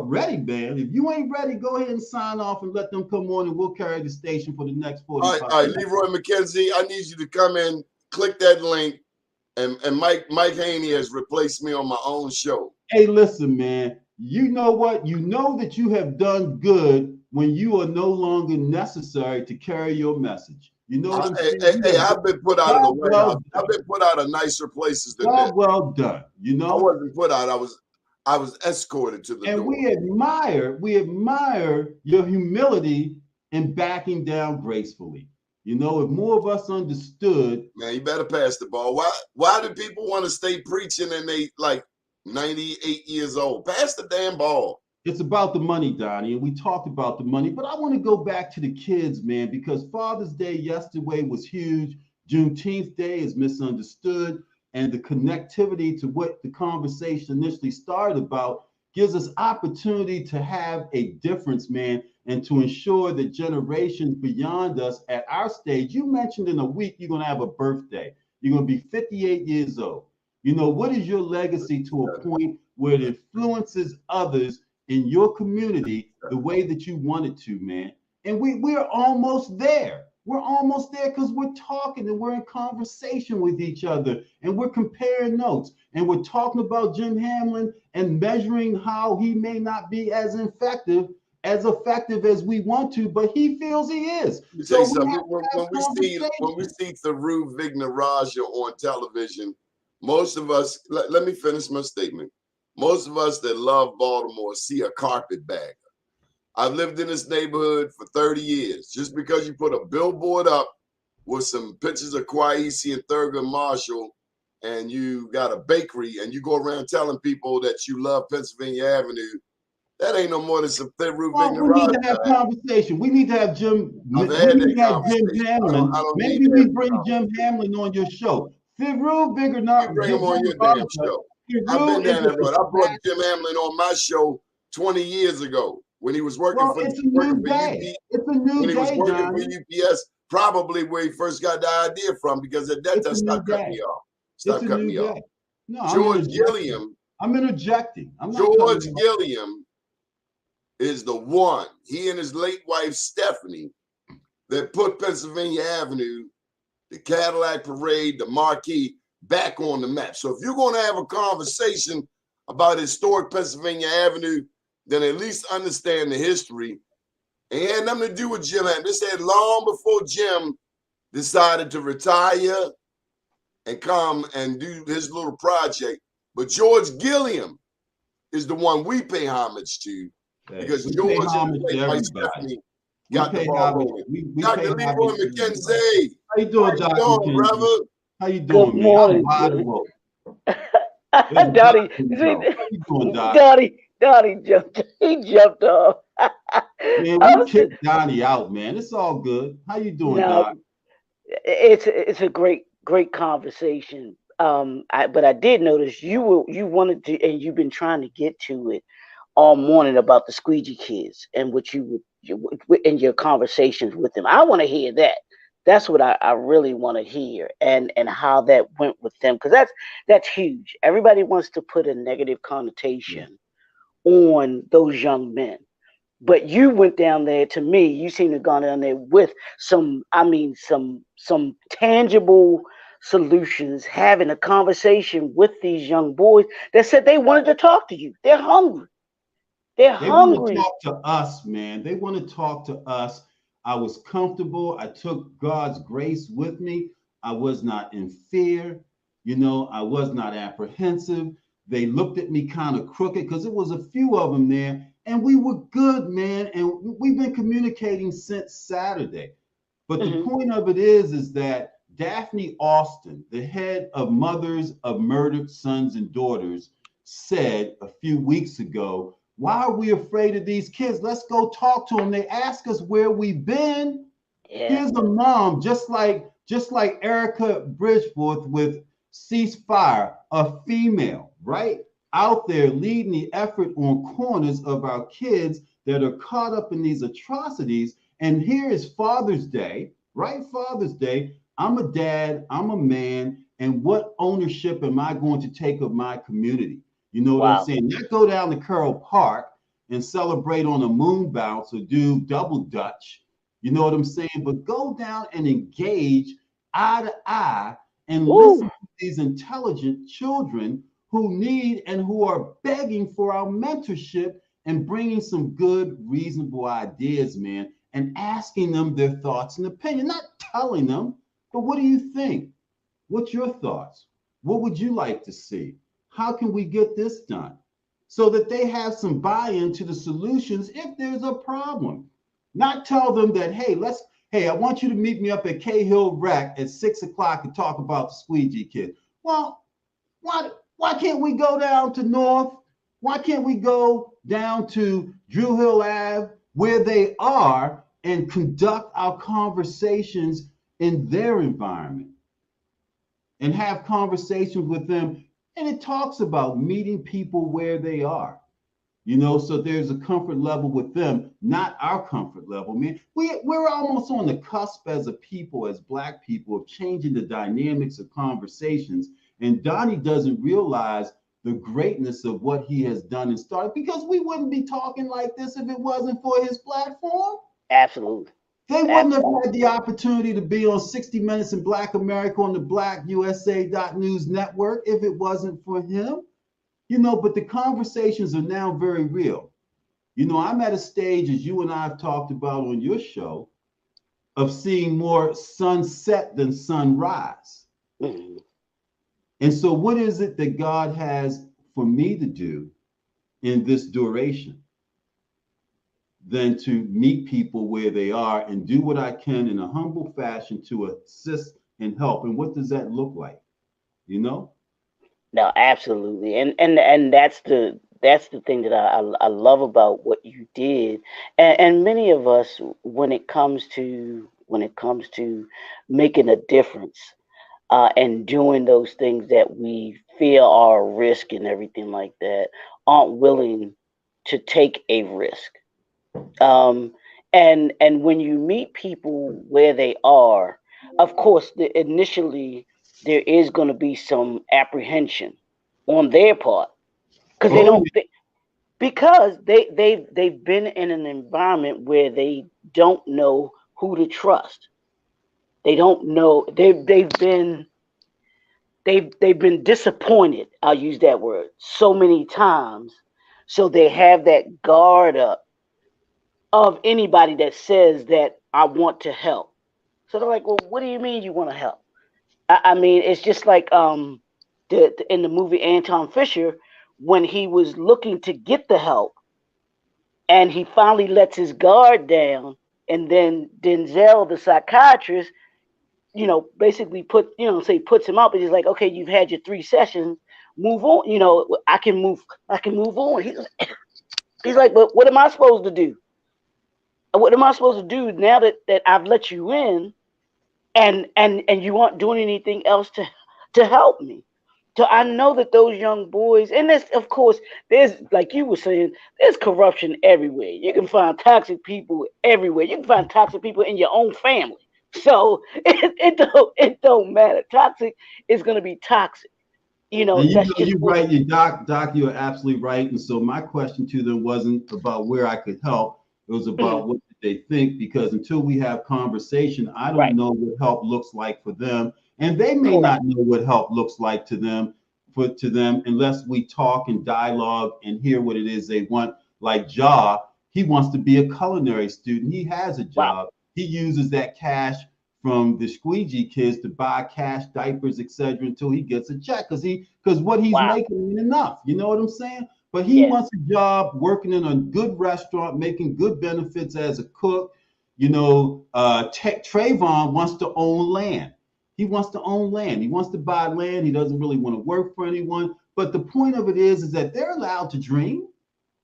ready, man. If you ain't ready, go ahead and sign off and let them come on, and we'll carry the station for the next 45 minutes. All right, Leroy McKenzie, I need you to come in, click that link, and Mike Haney has replaced me on my own show. Hey, listen, man. You know what? You know that you have done good when you are no longer necessary to carry your message. You know what I'm saying? Hey, I've been put out of the White House. I've been put out of nicer places than this. Well done. You know, I wasn't put out. I was escorted to the door. And we admire your humility in backing down gracefully. You know, if more of us understood. Man, you better pass the ball. Why do people want to stay preaching and they like 98 years old? Pass the damn ball. It's about the money, Donnie, and we talked about the money, but I want to go back to the kids, man, because Father's Day yesterday was huge. Juneteenth Day is misunderstood, and the connectivity to what the conversation initially started about gives us opportunity to have a difference, man, and to ensure that generations beyond us at our stage, you mentioned in a week you're going to have a birthday. You're going to be 58 years old. You know, what is your legacy to a point where it influences others in your community the way that you want it to, man? And we're almost there. We're almost there because we're talking and we're in conversation with each other and we're comparing notes and we're talking about Jim Hamlin and measuring how he may not be as effective as we want to, but he feels he is. So we have when we see Tharu Vignaraja on television, most of us, let me finish my statement. Most of us that love Baltimore see a carpetbagger. I've lived in this neighborhood for 30 years. Just because you put a billboard up with some pictures of Kwesi and Thurgood Marshall, and you got a bakery, and you go around telling people that you love Pennsylvania Avenue, that ain't no more than some Tharu Vignaraja. We need to have conversation. We need to have Jim. We need to have Jim Hamlin. Maybe we bring Jim Hamlin on your show. Tharu Vignaraja. You bring him on your damn show. I've been down that road. I brought Jim Hamlin on my show 20 years ago. When he was working for it's a new day. It's a new day, when he was working for UPS, probably where he first got the idea from, because at that time, stop cutting me off. Stop cutting me off. No, George Gilliam. I'm interjecting. George Gilliam is the one, he and his late wife, Stephanie, that put Pennsylvania Avenue, the Cadillac Parade, the Marquee, back on the map. So if you're going to have a conversation about historic Pennsylvania Avenue, then at least understand the history. It had nothing to do with Jim Hamlin. This had long before Jim decided to retire and come and do his little project. But George Gilliam is the one we pay homage to, because George and Stephanie got the ball rolling. Dr. Leroy McKenzie. How you doing, Dr. McKenzie? Brother? How you doing, Good morning. Donnie jumped off. Man, we kicked Donnie out, man. It's all good. How you doing, Donnie? It's a great conversation. But I did notice you wanted to, and you've been trying to get to it all morning about the squeegee kids and what you would in your conversations with them. I want to hear that. That's what I really want to hear, and how that went with them, because that's huge. Everybody wants to put a negative connotation on those young men, but you went down there. To me, you seem to have gone down there with some tangible solutions, having a conversation with these young boys that said they wanted to talk to you. They're hungry. They're hungry. They want to talk to us, man. They want to talk to us. I was comfortable. I took God's grace with me. I was not in fear. You know, I was not apprehensive. They looked at me kind of crooked because it was a few of them there, and we were good, man. And we've been communicating since Saturday. But the point of it is that Daphne Austin, the head of Mothers of Murdered Sons and Daughters, said a few weeks ago, why are we afraid of these kids? Let's go talk to them. They ask us where we've been. Yeah. Here's a mom, just like Erica Bridgeforth with Ceasefire, a female, right? Out there leading the effort on corners of our kids that are caught up in these atrocities. And here is Father's Day, right? Father's Day. I'm a dad, I'm a man, and what ownership am I going to take of my community? You know what I'm saying? Not go down to Curl Park and celebrate on a moon bounce or do double dutch. You know what I'm saying? But go down and engage eye to eye and listen to these intelligent children who need and who are begging for our mentorship and bringing some good, reasonable ideas, man, and asking them their thoughts and opinion, not telling them, but what do you think? What's your thoughts? What would you like to see? How can we get this done? So that they have some buy-in to the solutions if there's a problem. Not tell them that, hey, I want you to meet me up at Cahill Rec at 6 o'clock and talk about the squeegee kid. Well, why can't we go down to North? Why can't we go down to Drew Hill Ave where they are and conduct our conversations in their environment and have conversations with them. And it talks about meeting people where they are. So there's a comfort level with them, not our comfort level, man. We're almost on the cusp as a people, as Black people, of changing the dynamics of conversations. And Donnie doesn't realize the greatness of what he has done and started, because we wouldn't be talking like this if it wasn't for his platform. Absolutely. They wouldn't have had the opportunity to be on 60 Minutes in Black America on the BlackUSA.News network if it wasn't for him. But the conversations are now very real. I'm at a stage, as you and I have talked about on your show, of seeing more sunset than sunrise. Mm-hmm. And so what is it that God has for me to do in this duration than to meet people where they are and do what I can in a humble fashion to assist and help? And what does that look like? No, absolutely, and that's the thing that I love about what you did, and many of us, when it comes to making a difference, and doing those things that we feel are a risk and everything like that, aren't willing to take a risk. Um, and when you meet people where they are, of course, initially there is going to be some apprehension on their part because they Oh, don't because they've been in an environment where they don't know who to trust. They don't know they've been disappointed. I'll use that word so many times, so they have that guard up of anybody that says that I want to help. So they're like, well, what do you mean you want to help? I mean, it's just like in the movie Anton Fisher, when he was looking to get the help and he finally lets his guard down, and then Denzel, the psychiatrist, basically puts him up, and he's like, okay, you've had your 3 sessions, move on. I can move on. He's like, but what am I supposed to do? What am I supposed to do now that I've let you in, and you aren't doing anything else to help me? So I know that those young boys, and there's, of course, there's, like you were saying, there's corruption everywhere. You can find toxic people everywhere. You can find toxic people in your own family. So it don't matter. Toxic is gonna be toxic. and That's just you're what. right. Doc, you're absolutely right. And so my question to them wasn't about where I could help. It was about what did they think, because until we have conversation, I don't Right. know what help looks like for them. And they may Correct. not know what help looks like to them, unless we talk and dialogue and hear what it is they want. Like he wants to be a culinary student. He has a Wow. job. He uses that cash from the squeegee kids to buy cash, diapers, etc., until he gets a check, because what he's Wow. making ain't enough. You know what I'm saying? But he Yeah. wants a job working in a good restaurant, making good benefits as a cook. Trayvon wants to own land. He wants to own land. He wants to buy land. He doesn't really want to work for anyone. But the point of it is that they're allowed to dream.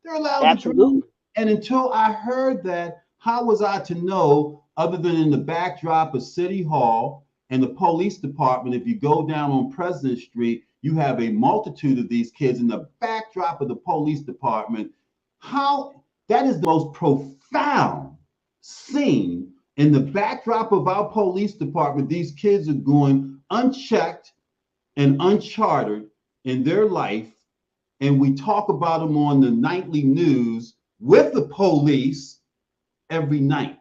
They're allowed to dream. Absolutely. And until I heard that, how was I to know, other than in the backdrop of City Hall and the police department? If you go down on President Street, you have a multitude of these kids in the backdrop of the police department. How that is the most profound scene. In the backdrop of our police department, these kids are going unchecked and unchartered in their life, and we talk about them on the nightly news with the police every night.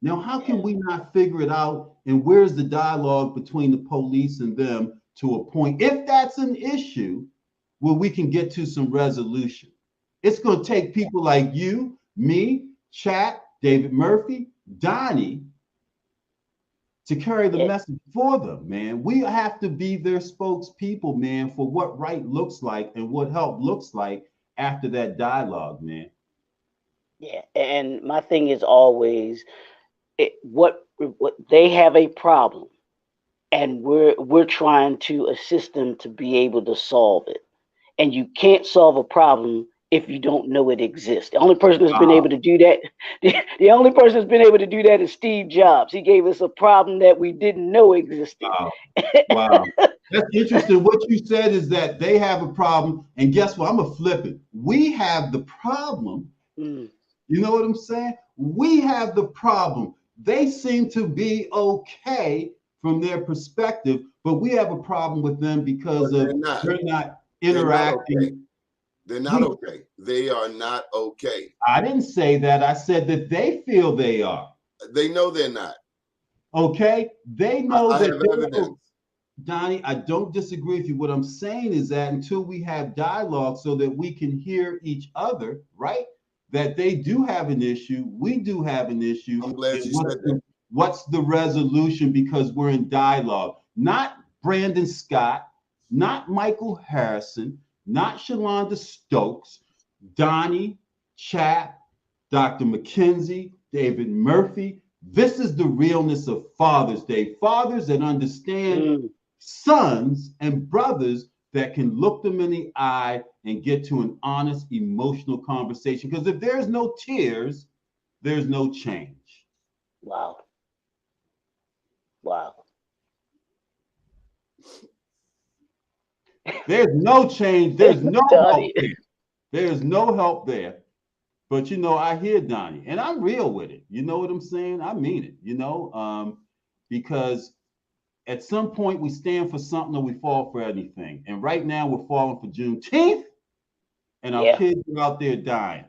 Now, how can we not figure it out? And where's the dialogue between the police and them to a point, if that's an issue, where we can get to some resolution? It's going to take people like you, me, Chat, David Murphy, Donnie, to carry the Yeah. message for them, man. We have to be their spokespeople, man, for what right looks like and what help looks like after that dialogue, man. Yeah. And my thing is always, what they have a problem, and we're trying to assist them to be able to solve it. And you can't solve a problem if you don't know it exists. The only person that's been Wow. able to do that, the only person that's been able to do that is Steve Jobs. He gave us a problem that we didn't know existed. Wow. Wow. That's interesting. What you said is that they have a problem, and guess what? I'm gonna flip it. We have the problem. Mm. You know what I'm saying? We have the problem. They seem to be okay from their perspective, but we have a problem with them because But of they're not. they're not They're not okay. interacting. They're not okay. They are not okay. I didn't say that. I said that they feel they are. They know they're not. Okay? They know I that have they're evidence. Donnie, I don't disagree with you. What I'm saying is that until we have dialogue so that we can hear each other, right? That they do have an issue, we do have an issue. I'm glad and you said that. What's the resolution? Because we're in dialogue. Not Brandon Scott, not Michael Harrison, not Shalonda Stokes, Donnie, Chap, Dr. McKenzie, David Murphy. This is the realness of Father's Day. Fathers that understand Mm. sons and brothers that can look them in the eye and get to an honest emotional conversation. Because if there's no tears, there's no change. Wow. Wow. There's no change. There's no help Donnie. there. There's no help there. But you know, I hear Donnie, and I'm real with it. You know what I'm saying? I mean it. Because at some point we stand for something or we fall for anything. And right now we're falling for Juneteenth, and our Yeah. kids are out there dying.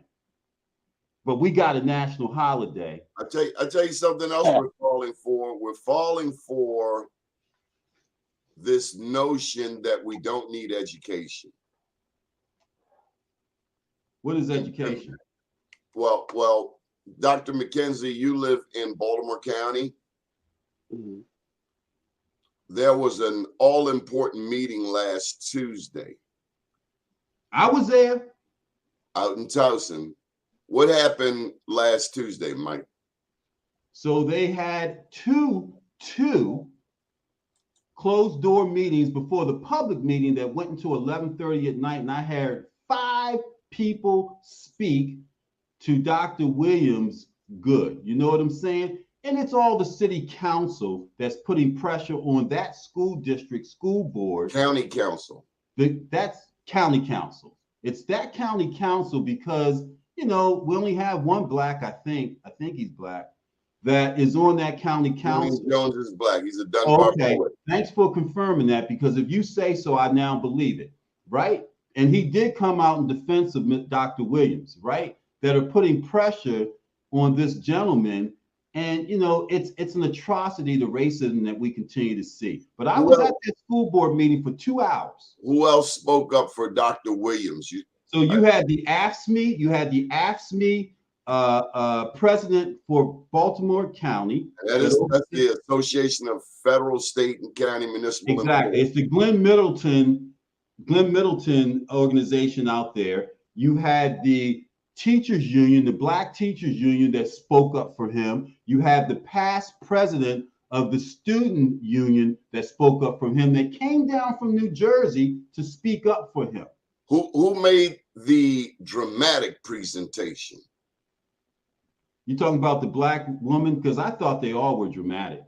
But we got a national holiday. I tell you something else we're falling for. We're falling for this notion that we don't need education. What is education? Well, Dr. McKenzie, you live in Baltimore County. Mhm. There was an all-important meeting last Tuesday I was there. out in Towson. What happened last Tuesday, Mike? So they had two closed door meetings before the public meeting that went until 11:30 at night, and I heard 5 people speak to Dr. Williams good. You know what I'm saying? And it's all the city council that's putting pressure on that school district, school board. County council. That's county council. It's that county council because, we only have one black, I think he's black, that is on that county council. Jones is black. He's a Dunbar Okay, poet. thanks for confirming that, because if you say so, I now believe it, right? And he did come out in defense of Dr. Williams, right? That are putting pressure on this gentleman. And, it's an atrocity, the racism that we continue to see. But I was at that school board meeting for 2 hours. Who else spoke up for Dr. Williams? You had the AFSCME, president for Baltimore County. That's the Association of Federal, State, and County Municipal. Exactly. It's the Glenn Middleton organization out there. You had the teachers union, the Black Teachers Union, that spoke up for him. You have the past president of the student union that spoke up for him, that came down from New Jersey to speak up for him. Who made the dramatic presentation? You talking about the black woman? Because I thought they all were dramatic.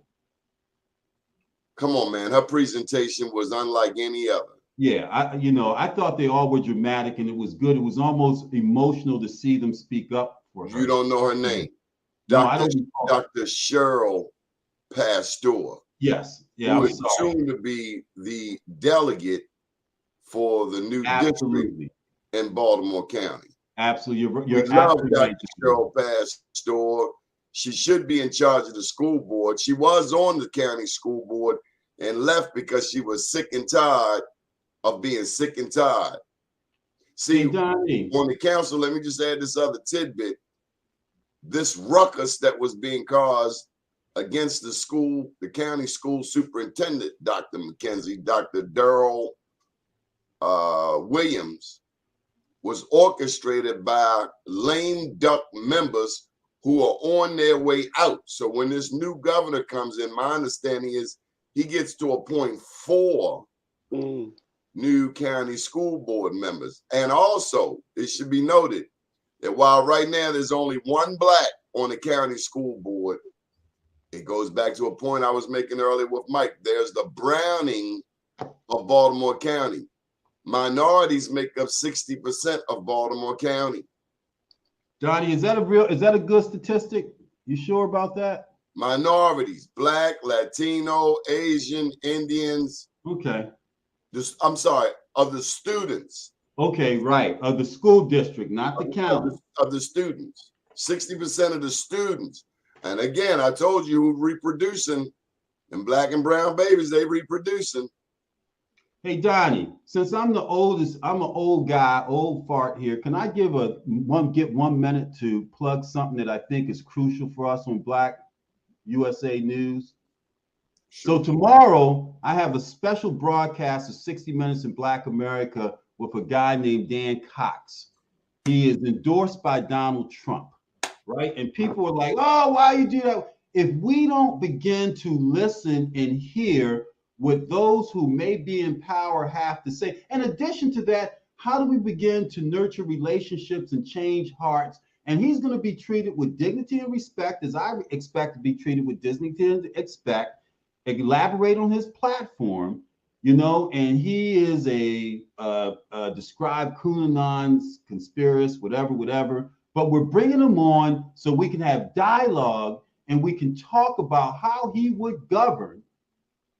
Come on, man. Her presentation was unlike any other. Yeah, I thought they all were dramatic, and it was good. It was almost emotional to see them speak up for her. You don't know her name. No, I don't. Dr. Cheryl Pasteur. Yes. Yeah, who is soon to be the delegate for the new district in Baltimore County. Absolutely. You're absolutely right. Cheryl Pasteur. She should be in charge of the school board. She was on the county school board and left because she was sick and tired of being sick and tired. See, on the council, let me just add this other tidbit. This ruckus that was being caused against the county school superintendent, Dr. McKenzie, Dr. Darrell Williams, was orchestrated by lame duck members who are on their way out. So when this new governor comes in, my understanding is he gets to appoint 4 new county school board members. And also, it should be noted that while right now there's only one black on the county school board, it goes back to a point I was making earlier with Mike. There's the Browning of Baltimore County. Minorities make up 60% of Baltimore County. Donnie, is that a good statistic? You sure about that? Minorities, black, Latino, Asian, Indians. Okay. I'm sorry, of the students. Okay, right. Of the school district, not the county. Of the students. 60% of the students. And again, I told you who reproducing, and black and brown babies, they reproducing. Hey, Donnie, since I'm the oldest, I'm an old guy, old fart here. Can I get 1 minute to plug something that I think is crucial for us on Black USA News? Sure. So tomorrow, I have a special broadcast of 60 Minutes in Black America with a guy named Dan Cox. He is endorsed by Donald Trump, right? And people are like, oh, why you do that? If we don't begin to listen and hear what those who may be in power have to say, in addition to that, how do we begin to nurture relationships and change hearts? And he's going to be treated with dignity and respect, as I expect to be treated with dignity and respect. Elaborate on his platform, and he is a described QAnon's conspiracist, whatever. But we're bringing him on so we can have dialogue and we can talk about how he would govern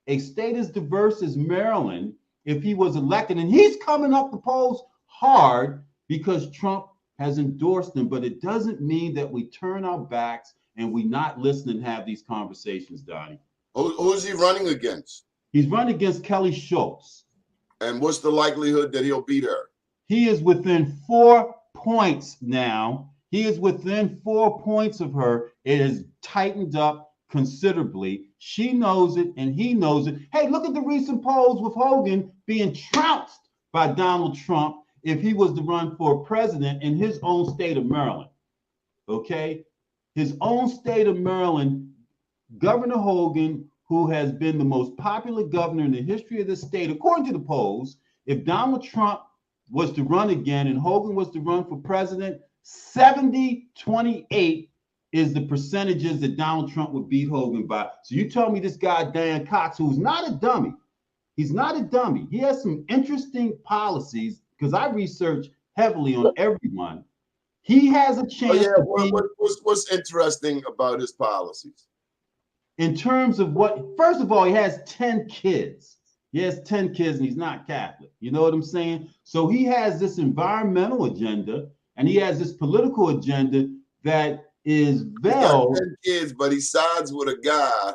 a state as diverse as Maryland if he was elected. And he's coming up the polls hard because Trump has endorsed him. But it doesn't mean that we turn our backs and we not listen and have these conversations, Donnie. Who's he running against? He's running against Kelly Schultz. And what's the likelihood that he'll beat her? He is within 4 points now. He is within 4 points of her. It has tightened up considerably. She knows it and he knows it. Hey, look at the recent polls with Hogan being trounced by Donald Trump if he was to run for president in his own state of Maryland. Okay? His own state of Maryland, Governor Hogan, who has been the most popular governor in the history of the state, according to the polls, if Donald Trump was to run again and Hogan was to run for president, 70-28 is the percentages that Donald Trump would beat Hogan by. So you tell me this guy, Dan Cox, who's not a dummy. He's not a dummy. He has some interesting policies because I research heavily on everyone. He has a chance. Oh, yeah. What's interesting about his policies? In terms of what, first of all, he has 10 kids. He has 10 kids and he's not Catholic. You know what I'm saying? So he has this environmental agenda and he has this political agenda that is veiled. He's got 10 kids, but he sides with a guy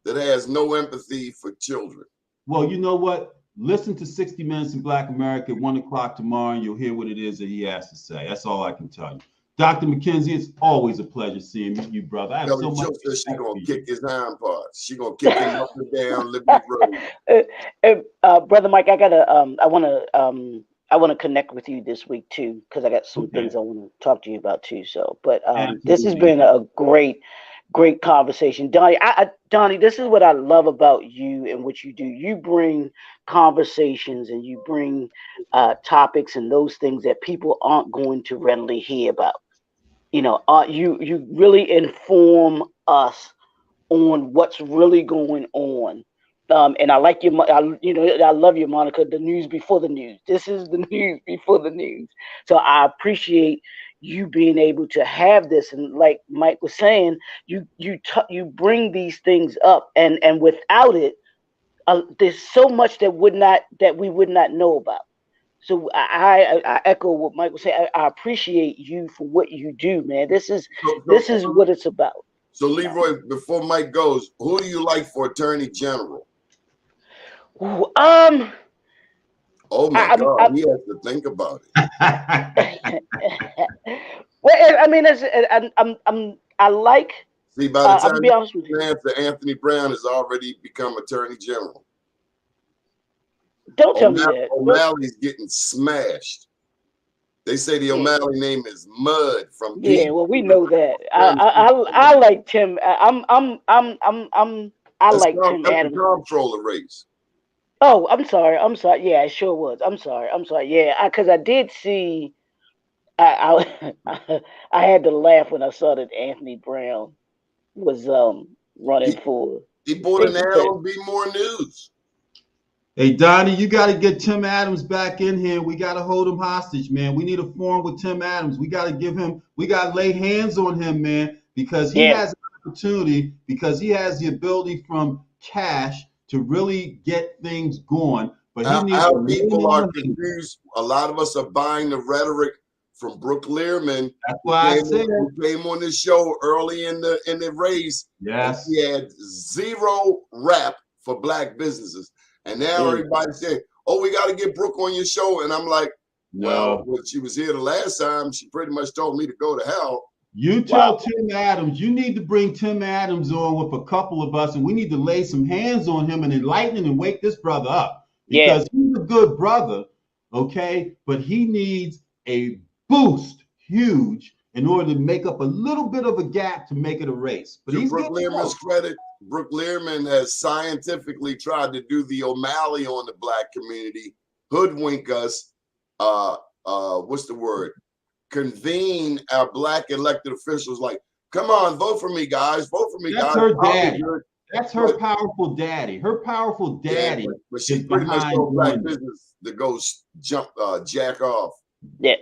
that has no empathy for children. Well, you know what? Listen to 60 Minutes in Black America at 1 o'clock tomorrow and you'll hear what it is that he has to say. That's all I can tell you. Dr. McKenzie, it's always a pleasure seeing you, brother. I have so much. She's gonna kick his hind parts. She's gonna kick him up and down Liberty Road. Brother Mike, I wanna connect with you this week too, because I got some things I want to talk to you about too. So, but this has been a great conversation, Donnie. Donnie, this is what I love about you and what you do. You bring conversations and you bring topics and those things that people aren't going to readily hear about. You really inform us on what's really going on. And I like I love your moniker, the news before the news. This is the news before the news. So I appreciate you being able to have this. And like Mike was saying, you bring these things up, and without it, there's so much that we would not know about. So I echo what Mike was saying. I appreciate you for what you do, man. This is what it's about. So Leroy, before Mike goes, who do you like for Attorney General? Ooh, oh my God, he has to think about it. Well, I mean, I like. See, by the time I'll be honest with you, Anthony Brown has already become Attorney General. Don't tell me that. O'Malley's getting smashed. They say the O'Malley name is Mud from. Yeah, well, we know that. I like Tim. I like Tim Adams. Comptroller race. Oh, I'm sorry. I'm sorry. Yeah, it sure was. I'm sorry. I'm sorry. Yeah, because I did see. I I had to laugh when I saw that Anthony Brown was running He for he bought an safety ad pit. on Be More News. Hey, Donnie, you got to get Tim Adams back in here. We got to hold him hostage, man. We need a forum with Tim Adams. We got to give him, we got to lay hands on him, man, because he Yeah, has an opportunity, because he has the ability from cash to really get things going. But he needs to Our lay people on are the hand. confused. A lot of us are buying the rhetoric from Brooke Learman, That's why I said, who came on this show early in the race, and yes. he had zero rap for black businesses. And now mm, everybody's saying, "Oh, we got to get Brooke on your show," and I'm like, "Well, No. when she was here the last time, she pretty much told me to go to hell." You well, tell Tim Adams, you need to bring Tim Adams on with a couple of us, and we need to lay some hands on him and enlighten him and wake this brother up yeah, because he's a good brother, okay? But he needs a boost, huge, in order to make up a little bit of a gap to make it a race. But To he's Brooke getting Learman's close. credit, Brooke Learman has scientifically tried to do the O'Malley on the black community, hoodwink us, what's the word? Convene our black elected officials like, come on, vote for me, guys, vote for me, That's guys. her I'll be daddy. good. That's her But powerful daddy. Her powerful yeah, daddy but she is pretty much behind told black doing this. business to go jack off. yeah,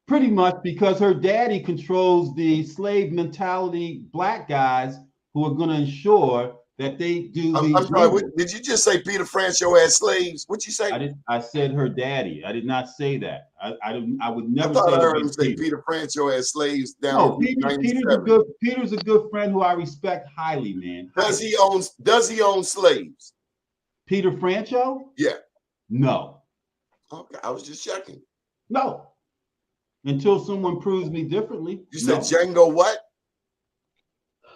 Pretty much because her daddy controls the slave mentality black guys who are going to ensure that they do I'm these sorry, rulings. did you just say Peter Franchot had slaves? What'd you say? I said her daddy. I did not say that. I would I never thought say I it heard him about say Peter. Peter Franchot had slaves down No, in Route 97. Peter's a good friend who I respect highly, man. Does Highly. he own slaves? Peter Francho? Yeah. No. Okay, I was just checking. No. Until someone proves me differently. You said No. Django what?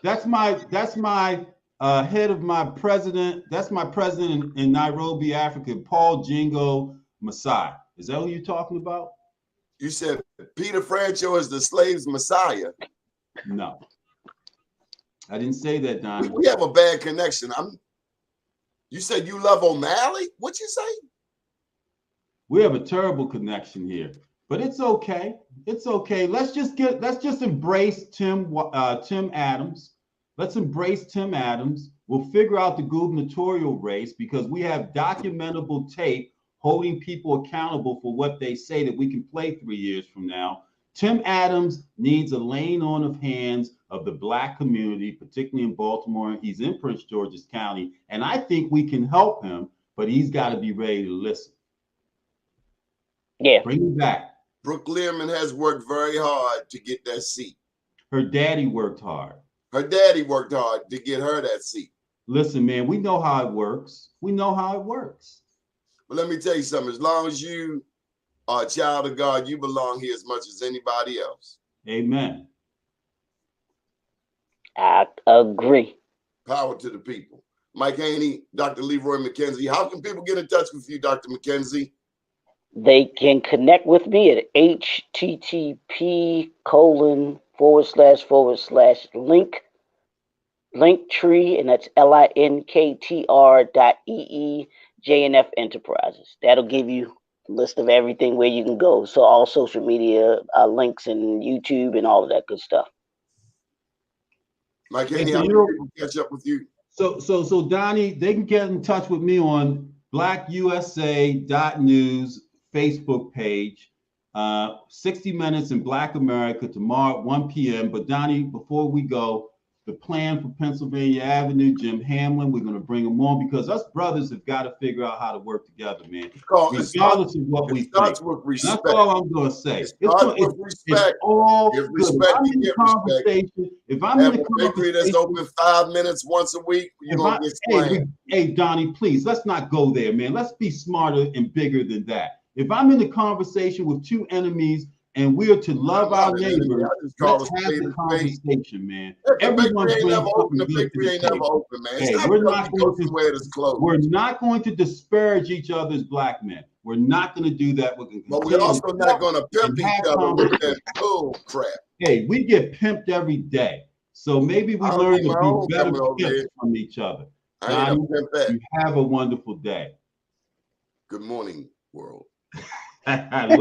That's my head of my president. That's my president in Nairobi, Africa, Paul Jingo Masai. Is that who you're talking about? You said Peter Franchot is the slave's messiah. No, I didn't say that, Donnie. We have a bad connection. You said you love O'Malley? What'd you say? We have a terrible connection here, but it's okay. It's okay. Let's just embrace Tim Adams. Let's embrace Tim Adams. We'll figure out the gubernatorial race because we have documentable tape holding people accountable for what they say that we can play 3 years from now. Tim Adams needs a laying on of hands of the black community, particularly in Baltimore. He's in Prince George's County, and I think we can help him, but he's got to be ready to listen. yeah. Bring him back. Brooke Learman has worked very hard to get that seat. Her daddy worked hard. Her daddy worked hard to get her that seat. Listen, man, we know how it works. We know how it works. But let me tell you something. As long as you are a child of God, you belong here as much as anybody else. Amen. I agree. Power to the people. Mike Haney, Dr. Leroy McKenzie. How can people get in touch with you, Dr. McKenzie? They can connect with me at http://link tree, and that's linktr.ee/JNF Enterprises. That'll give you a list of everything where you can go. So all social media links and YouTube and all of that good stuff. Mike Haney, so how can people catch up with you? So Donnie, they can get in touch with me on blackusa.news Facebook page. 60 Minutes in Black America tomorrow at 1 p.m. But Donnie, before we go, the plan for Pennsylvania Avenue, Jim Hamlin, we're going to bring him on because us brothers have got to figure out how to work together, man. Regardless of what we think. With respect. That's all I'm going to say. It's all if respect, I'm in the conversation, if I'm in the conversation, that's open 5 minutes once a week, you're going to get slammed. Hey, Donnie, please, let's not go there, man. Let's be smarter and bigger than that. If I'm in a conversation with two enemies and we are to love our neighbors, let's have the conversation, man. Everyone's the victory ain't never open, man. Hey, we're not going to disparage each other's black men. We're not going to do that. But we're also not going to pimp each other with that bull crap. Hey, we get pimped every day. So maybe we learn to be better pimps from each other. I ain't a Donnie, pimpette. you have a wonderful day. Good morning, world. I love